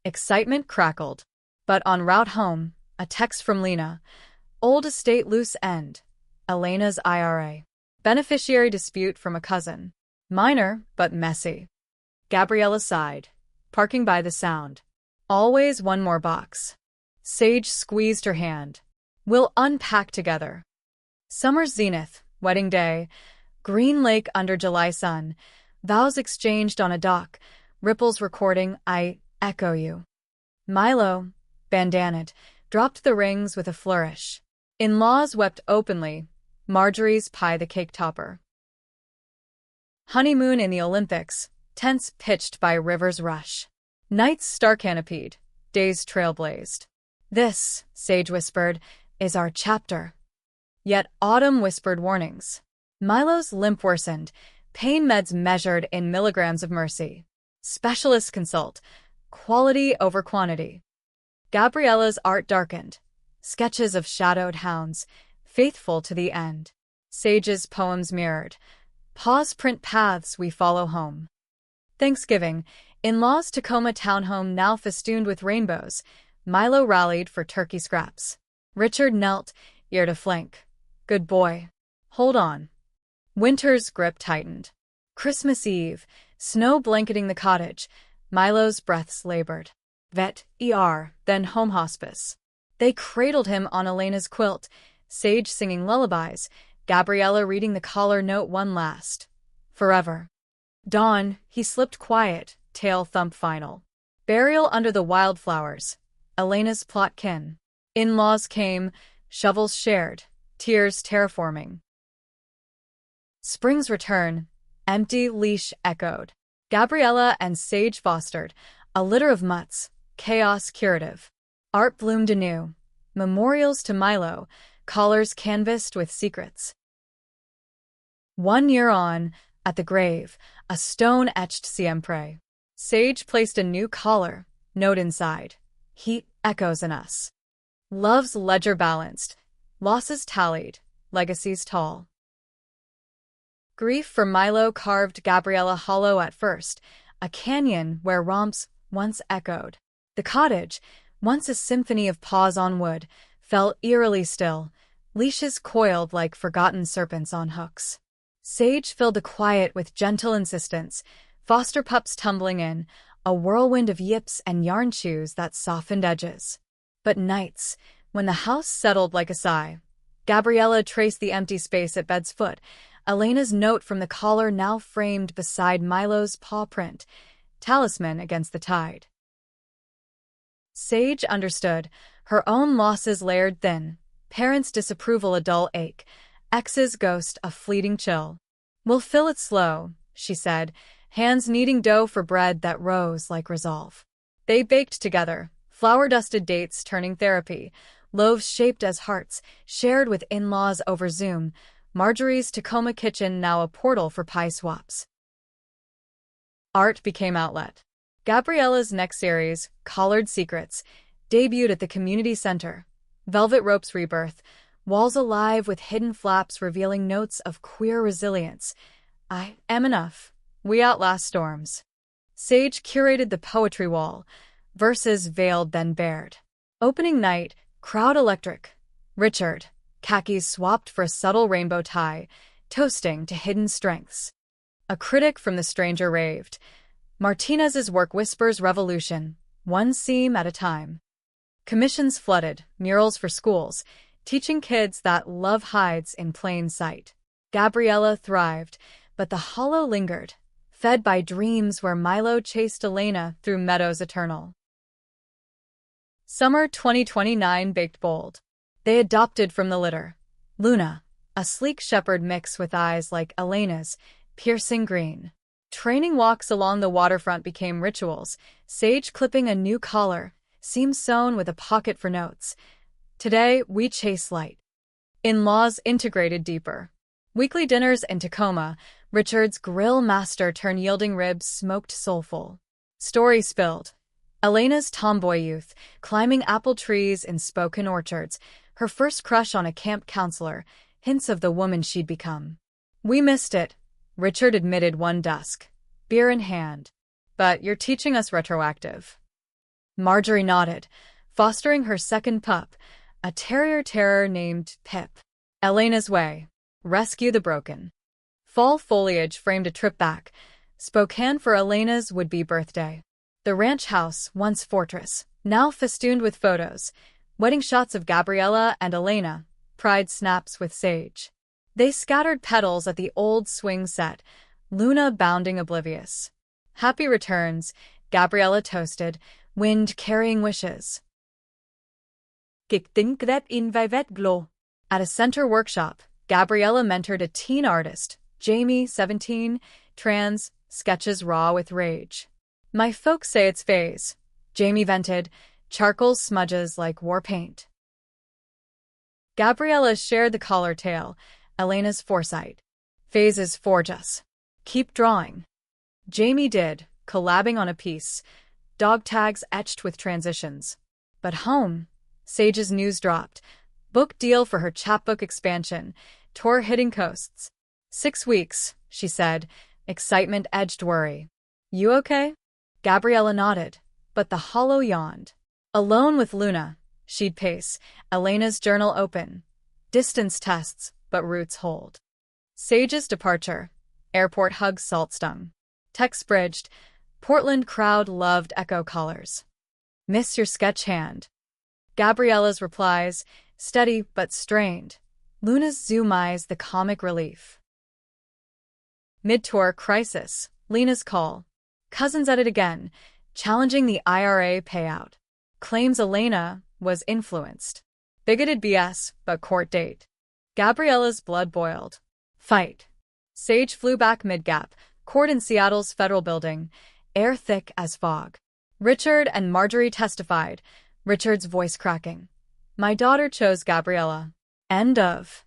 Excitement crackled. But en route home, a text from Lena. Old estate loose end. Elena's IRA. Beneficiary dispute from a cousin. Minor, but messy. Gabriella sighed, parking by the sound. Always one more box. Sage squeezed her hand. We'll unpack together. Summer's zenith, wedding day, Green Lake under July sun, vows exchanged on a dock, ripples recording, I echo you. Milo, bandanaed, dropped the rings with a flourish. In-laws wept openly, Marjorie's pie the cake topper. Honeymoon in the Olympics, tents pitched by river's rush. Nights star-canopied, days trailblazed. This, Sage whispered, is our chapter. Yet autumn whispered warnings. Milo's limp worsened, pain meds measured in milligrams of mercy. Specialist consult. Quality over quantity. Gabriella's art darkened. Sketches of shadowed hounds, faithful to the end. Sage's poems mirrored. Paws print paths we follow home. Thanksgiving. In-laws Tacoma townhome now festooned with rainbows. Milo rallied for turkey scraps. Richard knelt, ear to flank. Good boy. Hold on. Winter's grip tightened. Christmas Eve. Snow blanketing the cottage. Milo's breaths labored. Vet, ER, then home hospice. They cradled him on Elena's quilt, Sage singing lullabies, Gabriella reading the collar note one last. Forever. Dawn, he slipped quiet, tail thump final. Burial under the wildflowers. Elena's plot kin. In-laws came, shovels shared, tears terraforming. Spring's return. Empty leash echoed. Gabriella and Sage fostered, a litter of mutts, chaos curative. Art bloomed anew. Memorials to Milo, collars canvassed with secrets. 1 year on, at the grave, a stone etched siempre. Sage placed a new collar, note inside. Heat echoes in us. Love's ledger balanced, losses tallied, legacies tall. Grief for Milo carved Gabriella hollow at first, a canyon where romps once echoed. The cottage, once a symphony of paws on wood, fell eerily still, leashes coiled like forgotten serpents on hooks. Sage filled the quiet with gentle insistence, foster pups tumbling in, a whirlwind of yips and yarn chews that softened edges. But nights, when the house settled like a sigh, Gabriella traced the empty space at bed's foot, Elena's note from the collar now framed beside Milo's paw print, talisman against the tide. Sage understood, her own losses layered thin, parents' disapproval a dull ache, ex's ghost a fleeting chill. We'll fill it slow, she said, hands kneading dough for bread that rose like resolve. They baked together, flour-dusted dates turning therapy, loaves shaped as hearts, shared with in-laws over Zoom, Marjorie's Tacoma kitchen now a portal for pie swaps. Art became outlet. Gabriella's next series, Collared Secrets, debuted at the community center. Velvet Rope's rebirth, walls alive with hidden flaps revealing notes of queer resilience. I am enough. We outlast storms. Sage curated the poetry wall, verses veiled then bared. Opening night, crowd electric. Richard, khakis swapped for a subtle rainbow tie, toasting to hidden strengths. A critic from The Stranger raved. Martinez's work whispers revolution, one seam at a time. Commissions flooded, murals for schools, teaching kids that love hides in plain sight. Gabriella thrived, but the hollow lingered, fed by dreams where Milo chased Elena through meadows eternal. Summer 2029 baked bold. They adopted from the litter. Luna, a sleek shepherd mix with eyes like Elena's, piercing green. Training walks along the waterfront became rituals, Sage clipping a new collar, seam sewn with a pocket for notes. Today, we chase light. In-laws integrated deeper. Weekly dinners in Tacoma, Richard's grill master turned yielding ribs smoked soulful. Story spilled. Elena's tomboy youth, climbing apple trees in Spoken orchards, her first crush on a camp counselor, hints of the woman she'd become. We missed it, Richard admitted one dusk, beer in hand. But you're teaching us retroactive. Marjorie nodded, fostering her second pup, a terrier terror named Pip. Elena's way. Rescue the broken. Fall foliage framed a trip back, Spokane for Elena's would-be birthday. The ranch house, once fortress, now festooned with photos, wedding shots of Gabriella and Elena, pride snaps with Sage. They scattered petals at the old swing set, Luna bounding oblivious. Happy returns, Gabriella toasted, wind carrying wishes. Gikting grep in vivet glow. At a center workshop, Gabriella mentored a teen artist, Jamie, 17, trans, sketches raw with rage. My folks say it's phase, Jamie vented, charcoal smudges like war paint. Gabriella shared the collar tale, Elena's foresight. Phases forge us. Keep drawing. Jamie did, collabing on a piece, dog tags etched with transitions. But home, Sage's news dropped. Book deal for her chapbook expansion, tour hitting coasts. 6 weeks, she said, excitement edged worry. You okay? Gabriella nodded, but the hollow yawned. Alone with Luna, she'd pace, Elena's journal open. Distance tests, but roots hold. Sage's departure. Airport hugs salt-stung. Text bridged. Portland crowd loved echo colors. Miss your sketch hand. Gabriella's replies, steady but strained. Luna's zoom eyes the comic relief. Mid-tour crisis. Lena's call. Cousins at it again, challenging the IRA payout. Claims Elena was influenced. Bigoted BS, but court date. Gabriella's blood boiled. Fight. Sage flew back mid-gap, court in Seattle's federal building, air thick as fog. Richard and Marjorie testified, Richard's voice cracking. My daughter chose Gabriella. End of.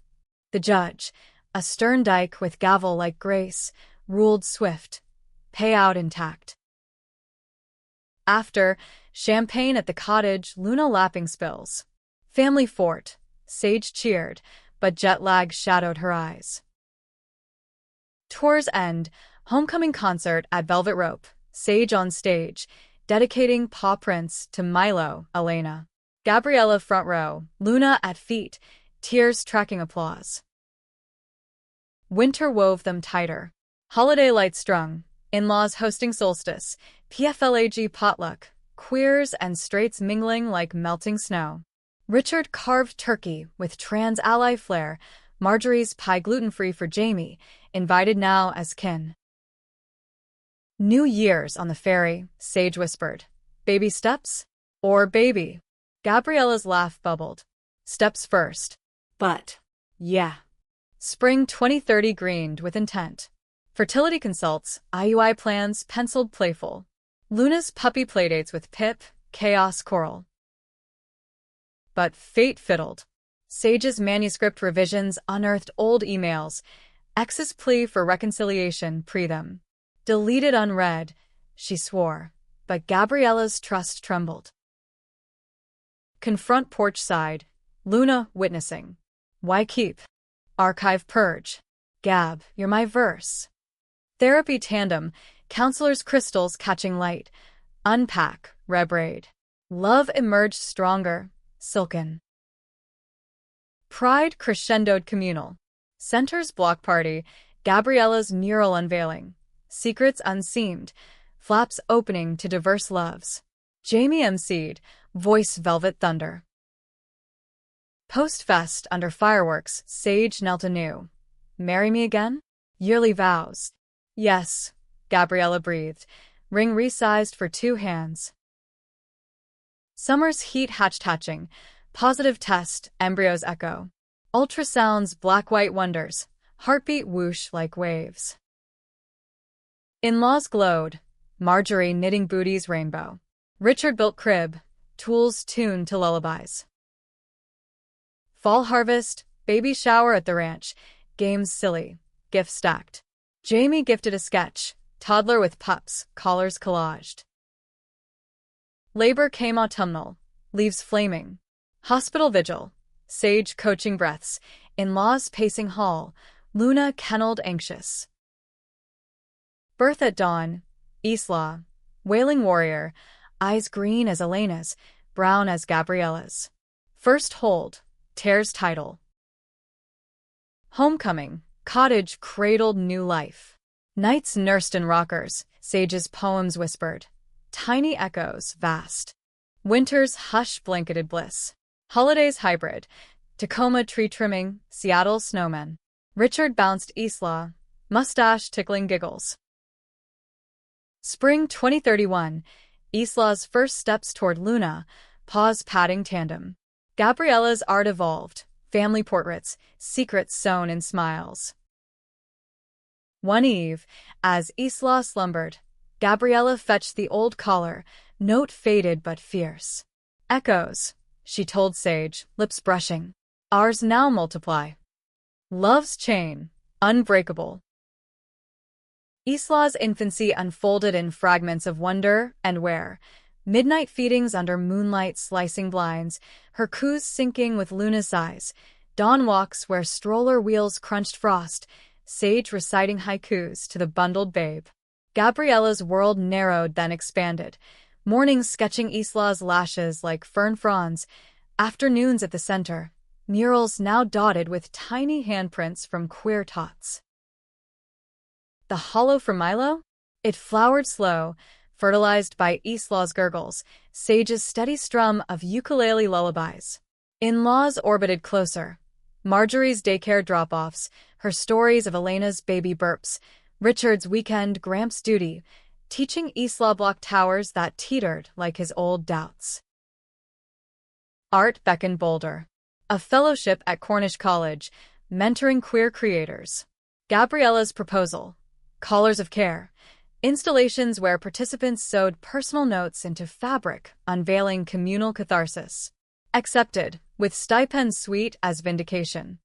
The judge, a stern dyke with gavel like grace, ruled swift. Payout intact. After, champagne at the cottage, Luna lapping spills. Family fort. Sage cheered, but jet lag shadowed her eyes. Tour's end. Homecoming concert at Velvet Rope. Sage on stage, dedicating Paw Prints to Milo, Elena. Gabriella front row, Luna at feet, tears tracking applause. Winter wove them tighter. Holiday lights strung. In-laws hosting solstice. PFLAG potluck. Queers and straights mingling like melting snow. Richard carved turkey with trans-ally flair. Marjorie's pie gluten-free for Jamie, invited now as kin. New Year's on the ferry, Sage whispered. Baby steps? Or baby? Gabriella's laugh bubbled. Steps first. But, yeah. Spring 2030 greened with intent. Fertility consults, IUI plans penciled playful. Luna's puppy playdates with Pip, chaos choral. But fate fiddled. Sage's manuscript revisions unearthed old emails, ex's plea for reconciliation pre them. Deleted unread, she swore, but Gabriella's trust trembled. Confront porch side, Luna witnessing. Why keep? Archive purge. Gab, you're my verse. Therapy tandem, counselor's crystals catching light. Unpack, rebraid. Love emerged stronger, silken. Pride crescendoed communal. Center's block party, Gabriella's mural unveiling. Secrets unseamed, flaps opening to diverse loves. Jamie emceed, voice velvet thunder. Post-fest under fireworks, Sage knelt anew. Marry me again? Yearly vows. Yes, Gabriella breathed, ring resized for 2 hands. Summer's heat hatching, positive test, embryos echo. Ultrasounds black-white wonders, heartbeat whoosh like waves. In-laws glowed, Marjorie knitting booties rainbow. Richard built crib, tools tuned to lullabies. Fall harvest, baby shower at the ranch, games silly, gifts stacked. Jamie gifted a sketch, toddler with pups, collars collaged. Labor came autumnal, leaves flaming. Hospital vigil, Sage coaching breaths, in-laws pacing hall, Luna kenneled anxious. Birth at dawn, Isla, wailing warrior, eyes green as Elena's, brown as Gabriella's. First hold, tears title. Homecoming, cottage cradled new life. Nights nursed in rockers, Sage's poems whispered. Tiny echoes, vast. Winter's hush-blanketed bliss. Holidays hybrid. Tacoma tree trimming, Seattle snowmen. Richard bounced Isla, mustache tickling giggles. Spring 2031, Isla's first steps toward Luna, paws patting tandem. Gabriella's art evolved, family portraits, secrets sewn in smiles. One eve, as Isla slumbered, Gabriella fetched the old collar, note faded but fierce. Echoes, she told Sage, lips brushing. Ours now multiply. Love's chain, unbreakable. Isla's infancy unfolded in fragments of wonder and where. Midnight feedings under moonlight slicing blinds, her coos sinking with Luna's sighs, dawn walks where stroller wheels crunched frost, sage reciting haikus to the bundled babe. Gabriella's world narrowed then expanded, mornings sketching Isla's lashes like fern fronds, afternoons at the center, murals now dotted with tiny handprints from queer tots. The hollow for Milo? It flowered slow, fertilized by Isla's gurgles, Sage's steady strum of ukulele lullabies. In-laws orbited closer. Marjorie's daycare drop-offs, her stories of Elena's baby burps, Richard's weekend Gramps duty, teaching Isla block towers that teetered like his old doubts. Art beckoned bolder. A fellowship at Cornish College, mentoring queer creators. Gabriella's proposal. Callers of care. Installations where participants sewed personal notes into fabric, unveiling communal catharsis. Accepted, with stipends sweet as vindication.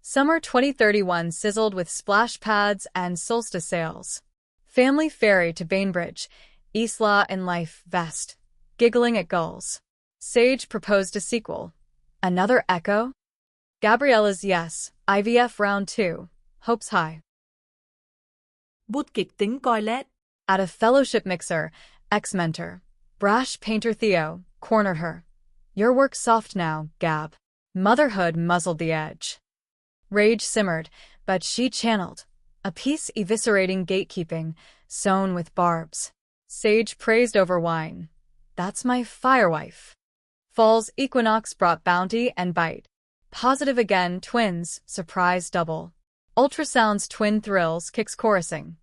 Summer 2031 sizzled with splash pads and solstice sails. Family ferry to Bainbridge, Isla in life vest, giggling at gulls. Sage proposed a sequel. Another echo? Gabriella's yes, IVF round 2, hopes high. Bút kịch tính toilet. At a fellowship mixer, ex-mentor, brash painter Theo, cornered her. Your work's soft now, Gab. Motherhood muzzled the edge. Rage simmered, but she channeled, a piece eviscerating gatekeeping, sewn with barbs. Sage praised over wine. That's my firewife. Fall's equinox brought bounty and bite. Positive again, twins, surprise double. Ultrasound's twin thrills, kicks chorusing.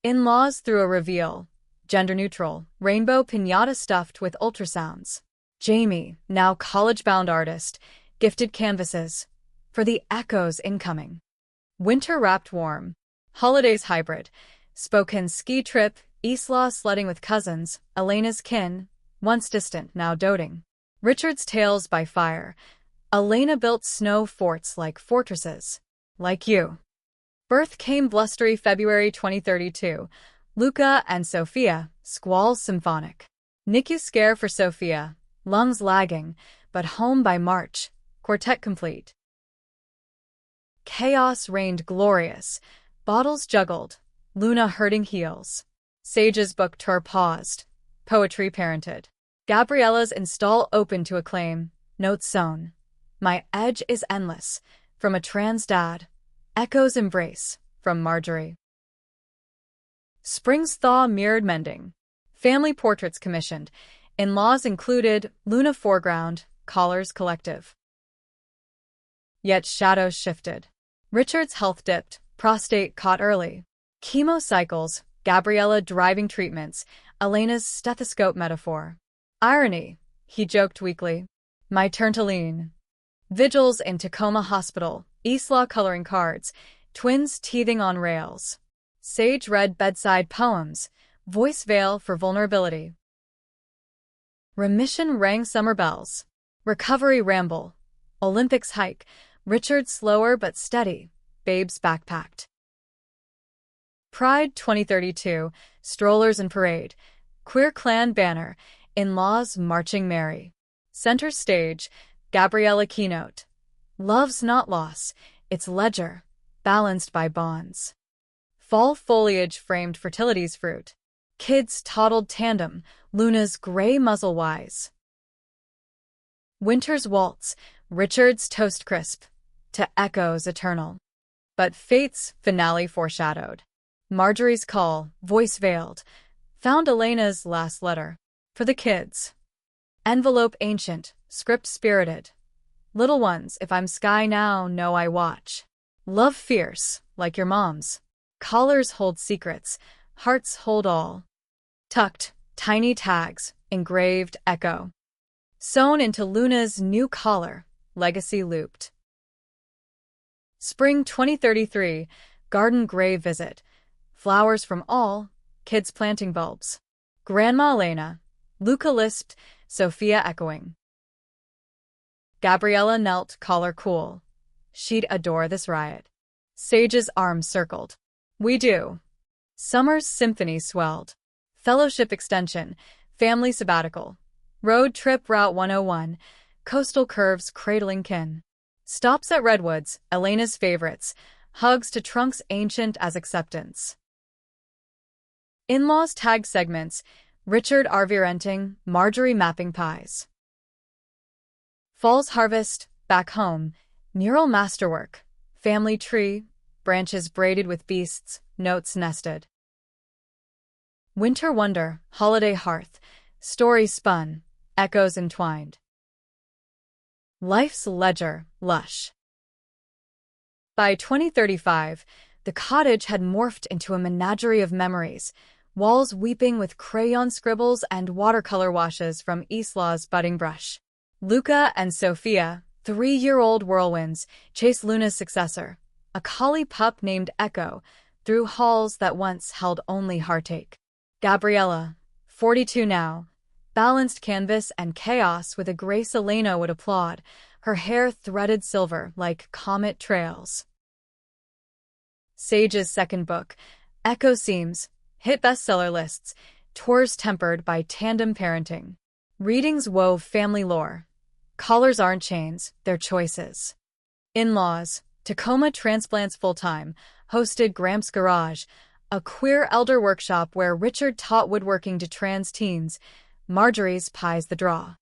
In-laws through a reveal. Gender-neutral, rainbow piñata stuffed with ultrasounds. Jamie, now college-bound artist, gifted canvases. For the echoes incoming. Winter wrapped warm. Holidays hybrid. Spokane ski trip, Isla sledding with cousins, Elena's kin, once distant, now doting. Richard's tales by fire. Elena built snow forts like fortresses. Like you. Birth came blustery February 2032. Luca and Sophia, squalls symphonic. NICU scare for Sophia, lungs lagging, but home by March, quartet complete. Chaos reigned glorious, bottles juggled, Luna hurting heels. Sage's book tour paused, poetry parented. Gabriella's install open to acclaim, notes sewn. My edge is endless, from a trans dad. Echoes embrace, from Marjorie. Spring's thaw mirrored mending. Family portraits commissioned. In-laws included, Luna foreground, callers collective. Yet shadows shifted. Richard's health dipped, prostate caught early. Chemo cycles, Gabriella driving treatments, Elena's stethoscope metaphor. Irony, he joked weakly. My turn to lean. Vigils in Tacoma Hospital, Isla coloring cards, twins teething on rails. Sage read bedside poems, voice veil for vulnerability. Remission rang summer bells. Recovery ramble. Olympics hike, Richard slower but steady, babes backpacked. Pride 2032, strollers and parade. Queer clan banner, in-laws marching merry. Center stage, Gabriella keynote. Love's not loss, it's ledger, balanced by bonds. Fall foliage framed fertility's fruit. Kids toddled tandem, Luna's gray muzzle wise. Winter's waltz, Richard's toast crisp, to echoes eternal. But fate's finale foreshadowed. Marjorie's call, voice veiled, found Elena's last letter. For the kids. Envelope ancient, script spirited. Little ones, if I'm sky now, know I watch. Love fierce, like your mom's. Collars hold secrets, hearts hold all. Tucked, tiny tags, engraved echo. Sewn into Luna's new collar, legacy looped. Spring 2033, garden gray visit. Flowers from all, kids planting bulbs. Grandma Elena, Luca lisped, Sophia echoing. Gabriella knelt, collar cool. She'd adore this riot. Sage's arms circled. We do. Summer's symphony swelled. Fellowship extension, family sabbatical. Road trip Route 101, coastal curves cradling kin. Stops at redwoods, Elena's favorites. Hugs to trunks ancient as acceptance. In-laws tag segments, Richard RV renting, Marjorie mapping pies. Fall's harvest, back home, mural masterwork, family tree, branches braided with beasts, notes nested. Winter wonder, holiday hearth, stories spun, echoes entwined. Life's ledger, lush. By 2035, the cottage had morphed into a menagerie of memories, walls weeping with crayon scribbles and watercolor washes from Isla's budding brush. Luca and Sophia, 3-year-old whirlwinds, chase Luna's successor, a collie pup named Echo, through halls that once held only heartache. Gabriella, 42 now, balanced canvas and chaos with a grace Elena would applaud, her hair threaded silver like comet trails. Sage's second book, Echo Seams, hit bestseller lists, tours tempered by tandem parenting. Readings wove family lore. Collars aren't chains, they're choices. In-laws, Tacoma transplants full-time, hosted Gramps Garage, a queer elder workshop where Richard taught woodworking to trans teens. Marjorie's pies the draw.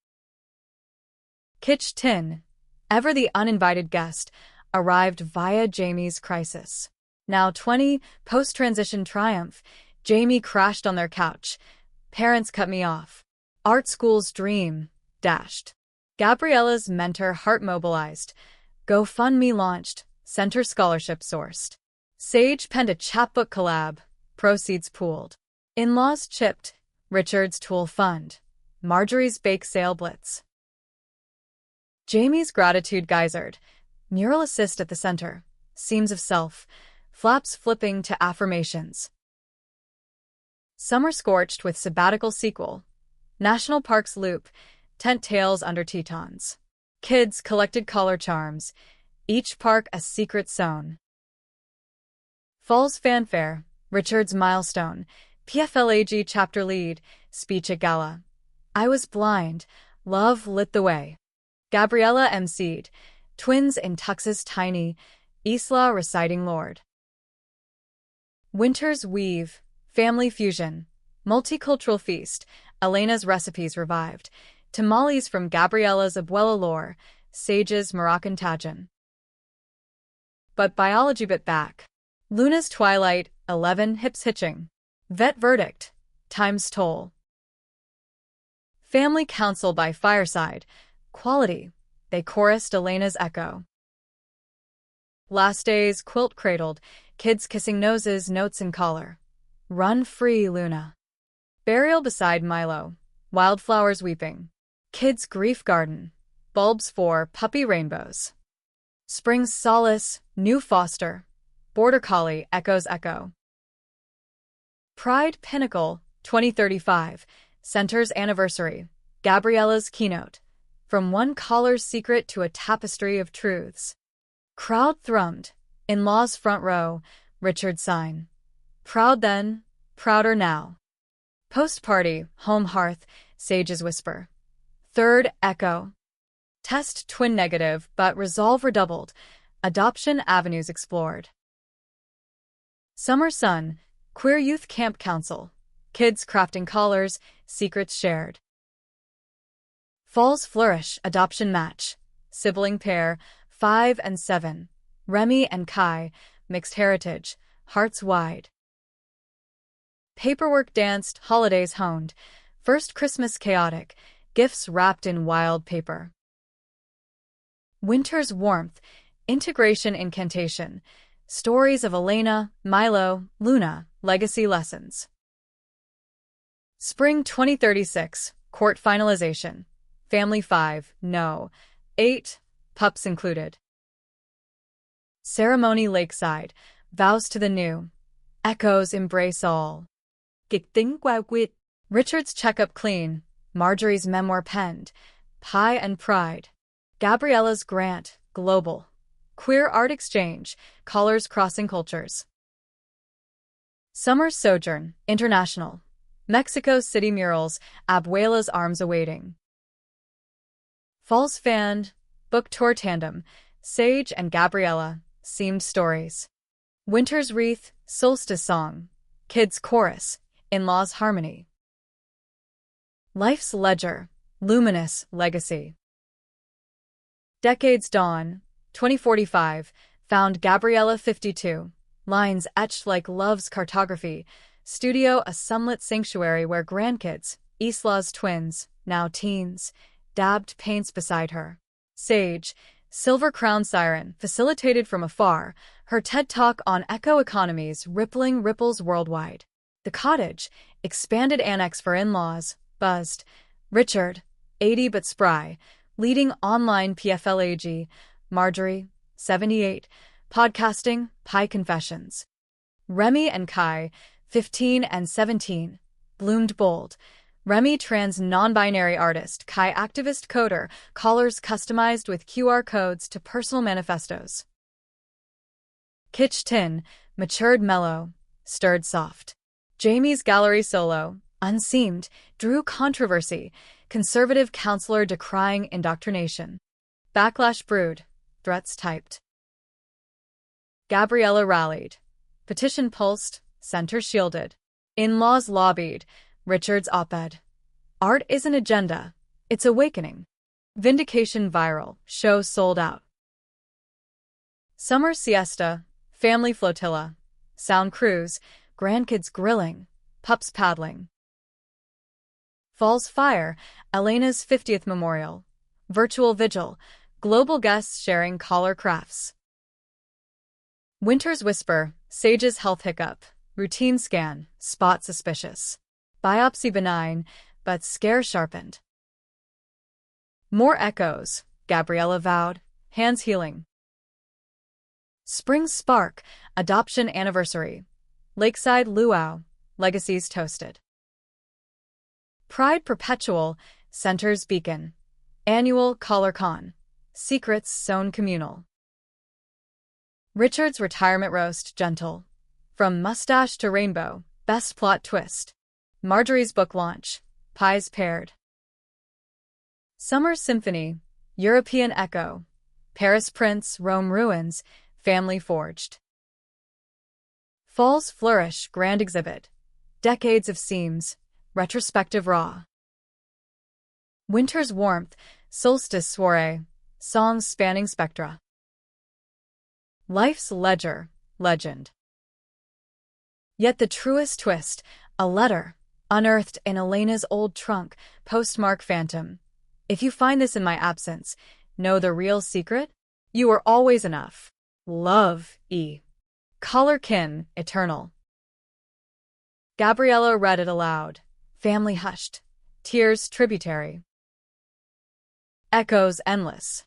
Kitsch Tin, ever the uninvited guest, arrived via Jamie's crisis. Now 20, post-transition triumph, Jamie crashed on their couch. Parents cut me off. Art school's dream, dashed. Gabriella's mentor heart mobilized. GoFundMe launched, center scholarship sourced. Sage penned a chapbook collab, proceeds pooled. In-laws chipped, Richard's tool fund, Marjorie's bake sale blitz. Jamie's gratitude geysered, mural assist at the center, seams of self, flaps flipping to affirmations. Summer scorched with sabbatical sequel, National Parks loop, tent tails under Tetons. Kids collected collar charms, each park a secret zone. Fall's fanfare, Richard's milestone, PFLAG chapter lead, speech at gala. I was blind, love lit the way. Gabriella emceed, twins in tuxes tiny, Isla reciting Lord. Winter's weave, family fusion, multicultural feast, Elena's recipes revived, tamales from Gabriella's abuela lore, Sage's Moroccan tajin. But biology bit back. Luna's twilight, 11 hips hitching. Vet verdict, time's toll. Family council by fireside, quality, they chorused Elena's echo. Last days quilt cradled, kids kissing noses, notes in collar. Run free, Luna. Burial beside Milo, wildflowers weeping. Kids' grief garden, bulbs for puppy rainbows. Spring's solace, new foster, border collie echoes echo. Pride Pinnacle, 2035, center's anniversary, Gabriella's keynote, from one collar's secret to a tapestry of truths. Crowd thrummed, in-laws front row, Richard's sign. Proud then, prouder now. Post-party, home hearth, Sage's whisper. Third echo. Test twin negative, but resolve redoubled. Adoption avenues explored. Summer sun, queer youth camp council. Kids crafting collars, secrets shared. Fall's flourish, adoption match. Sibling pair, 5 and 7. Remy and Kai, mixed heritage, hearts wide. Paperwork danced, holidays honed. First Christmas chaotic, gifts wrapped in wild paper. Winter's warmth, integration incantation. Stories of Elena, Milo, Luna, legacy lessons. Spring 2036, court finalization. Family 5, no. 8, pups included. Ceremony lakeside, vows to the new. Echoes embrace all. Kịch tính qua quýt. Richard's checkup clean, Marjorie's memoir penned, pie and pride. Gabriella's grant, global. Queer art exchange, colors crossing cultures. Summer's sojourn, international. Mexico City murals, Abuela's arms awaiting. Fall's fan, book tour tandem, Sage and Gabriella, seamed stories. Winter's wreath, solstice song, kids chorus, in-laws harmony. Life's ledger, luminous legacy. Decades dawn, 2045, found Gabriella 52, lines etched like love's cartography, studio a sunlit sanctuary where grandkids, Isla's twins, now teens, dabbed paints beside her. Sage, silver crown siren, facilitated from afar, her TED Talk on eco economies rippling ripples worldwide. The cottage, expanded annex for in-laws, buzzed. Richard, 80 but spry, leading online PFLAG, Marjorie, 78, podcasting, Pie Confessions. Remy and Kai, 15 and 17, bloomed bold. Remy trans non-binary artist, Kai activist coder, collars customized with QR codes to personal manifestos. Kitsch Tin, matured mellow, stirred soft. Jamie's gallery solo, unseamed, drew controversy, conservative counselor decrying indoctrination. Backlash brewed, threats typed. Gabriella rallied. Petition pulsed, center shielded. In-laws lobbied, Richard's op-ed. Art is an agenda, it's awakening. Vindication viral, show sold out. Summer siesta, family flotilla, sound cruise, grandkids grilling, pups paddling. Fall's fire, Elena's 50th memorial, virtual vigil, global guests sharing collar crafts. Winter's whisper, Sage's health hiccup, routine scan, spot suspicious. Biopsy benign, but scare sharpened. More echoes, Gabriella vowed, hands healing. Spring spark, adoption anniversary. Lakeside luau, legacies toasted. Pride perpetual, center's beacon. Annual CollarCon, secrets sown communal. Richard's retirement roast gentle. From mustache to rainbow, best plot twist. Marjorie's book launch, pies paired. Summer symphony, European echo. Paris Prince, Rome ruins, family forged. Fall's flourish, grand exhibit. Decades of seams, retrospective raw. Winter's warmth, solstice soiree, songs spanning spectra. Life's ledger, legend. Yet the truest twist, a letter, unearthed in Elena's old trunk, postmark phantom. If you find this in my absence, know the real secret? You are always enough. Love, E. Color kin, eternal. Gabriella read it aloud. Family hushed. Tears tributary. Echoes endless.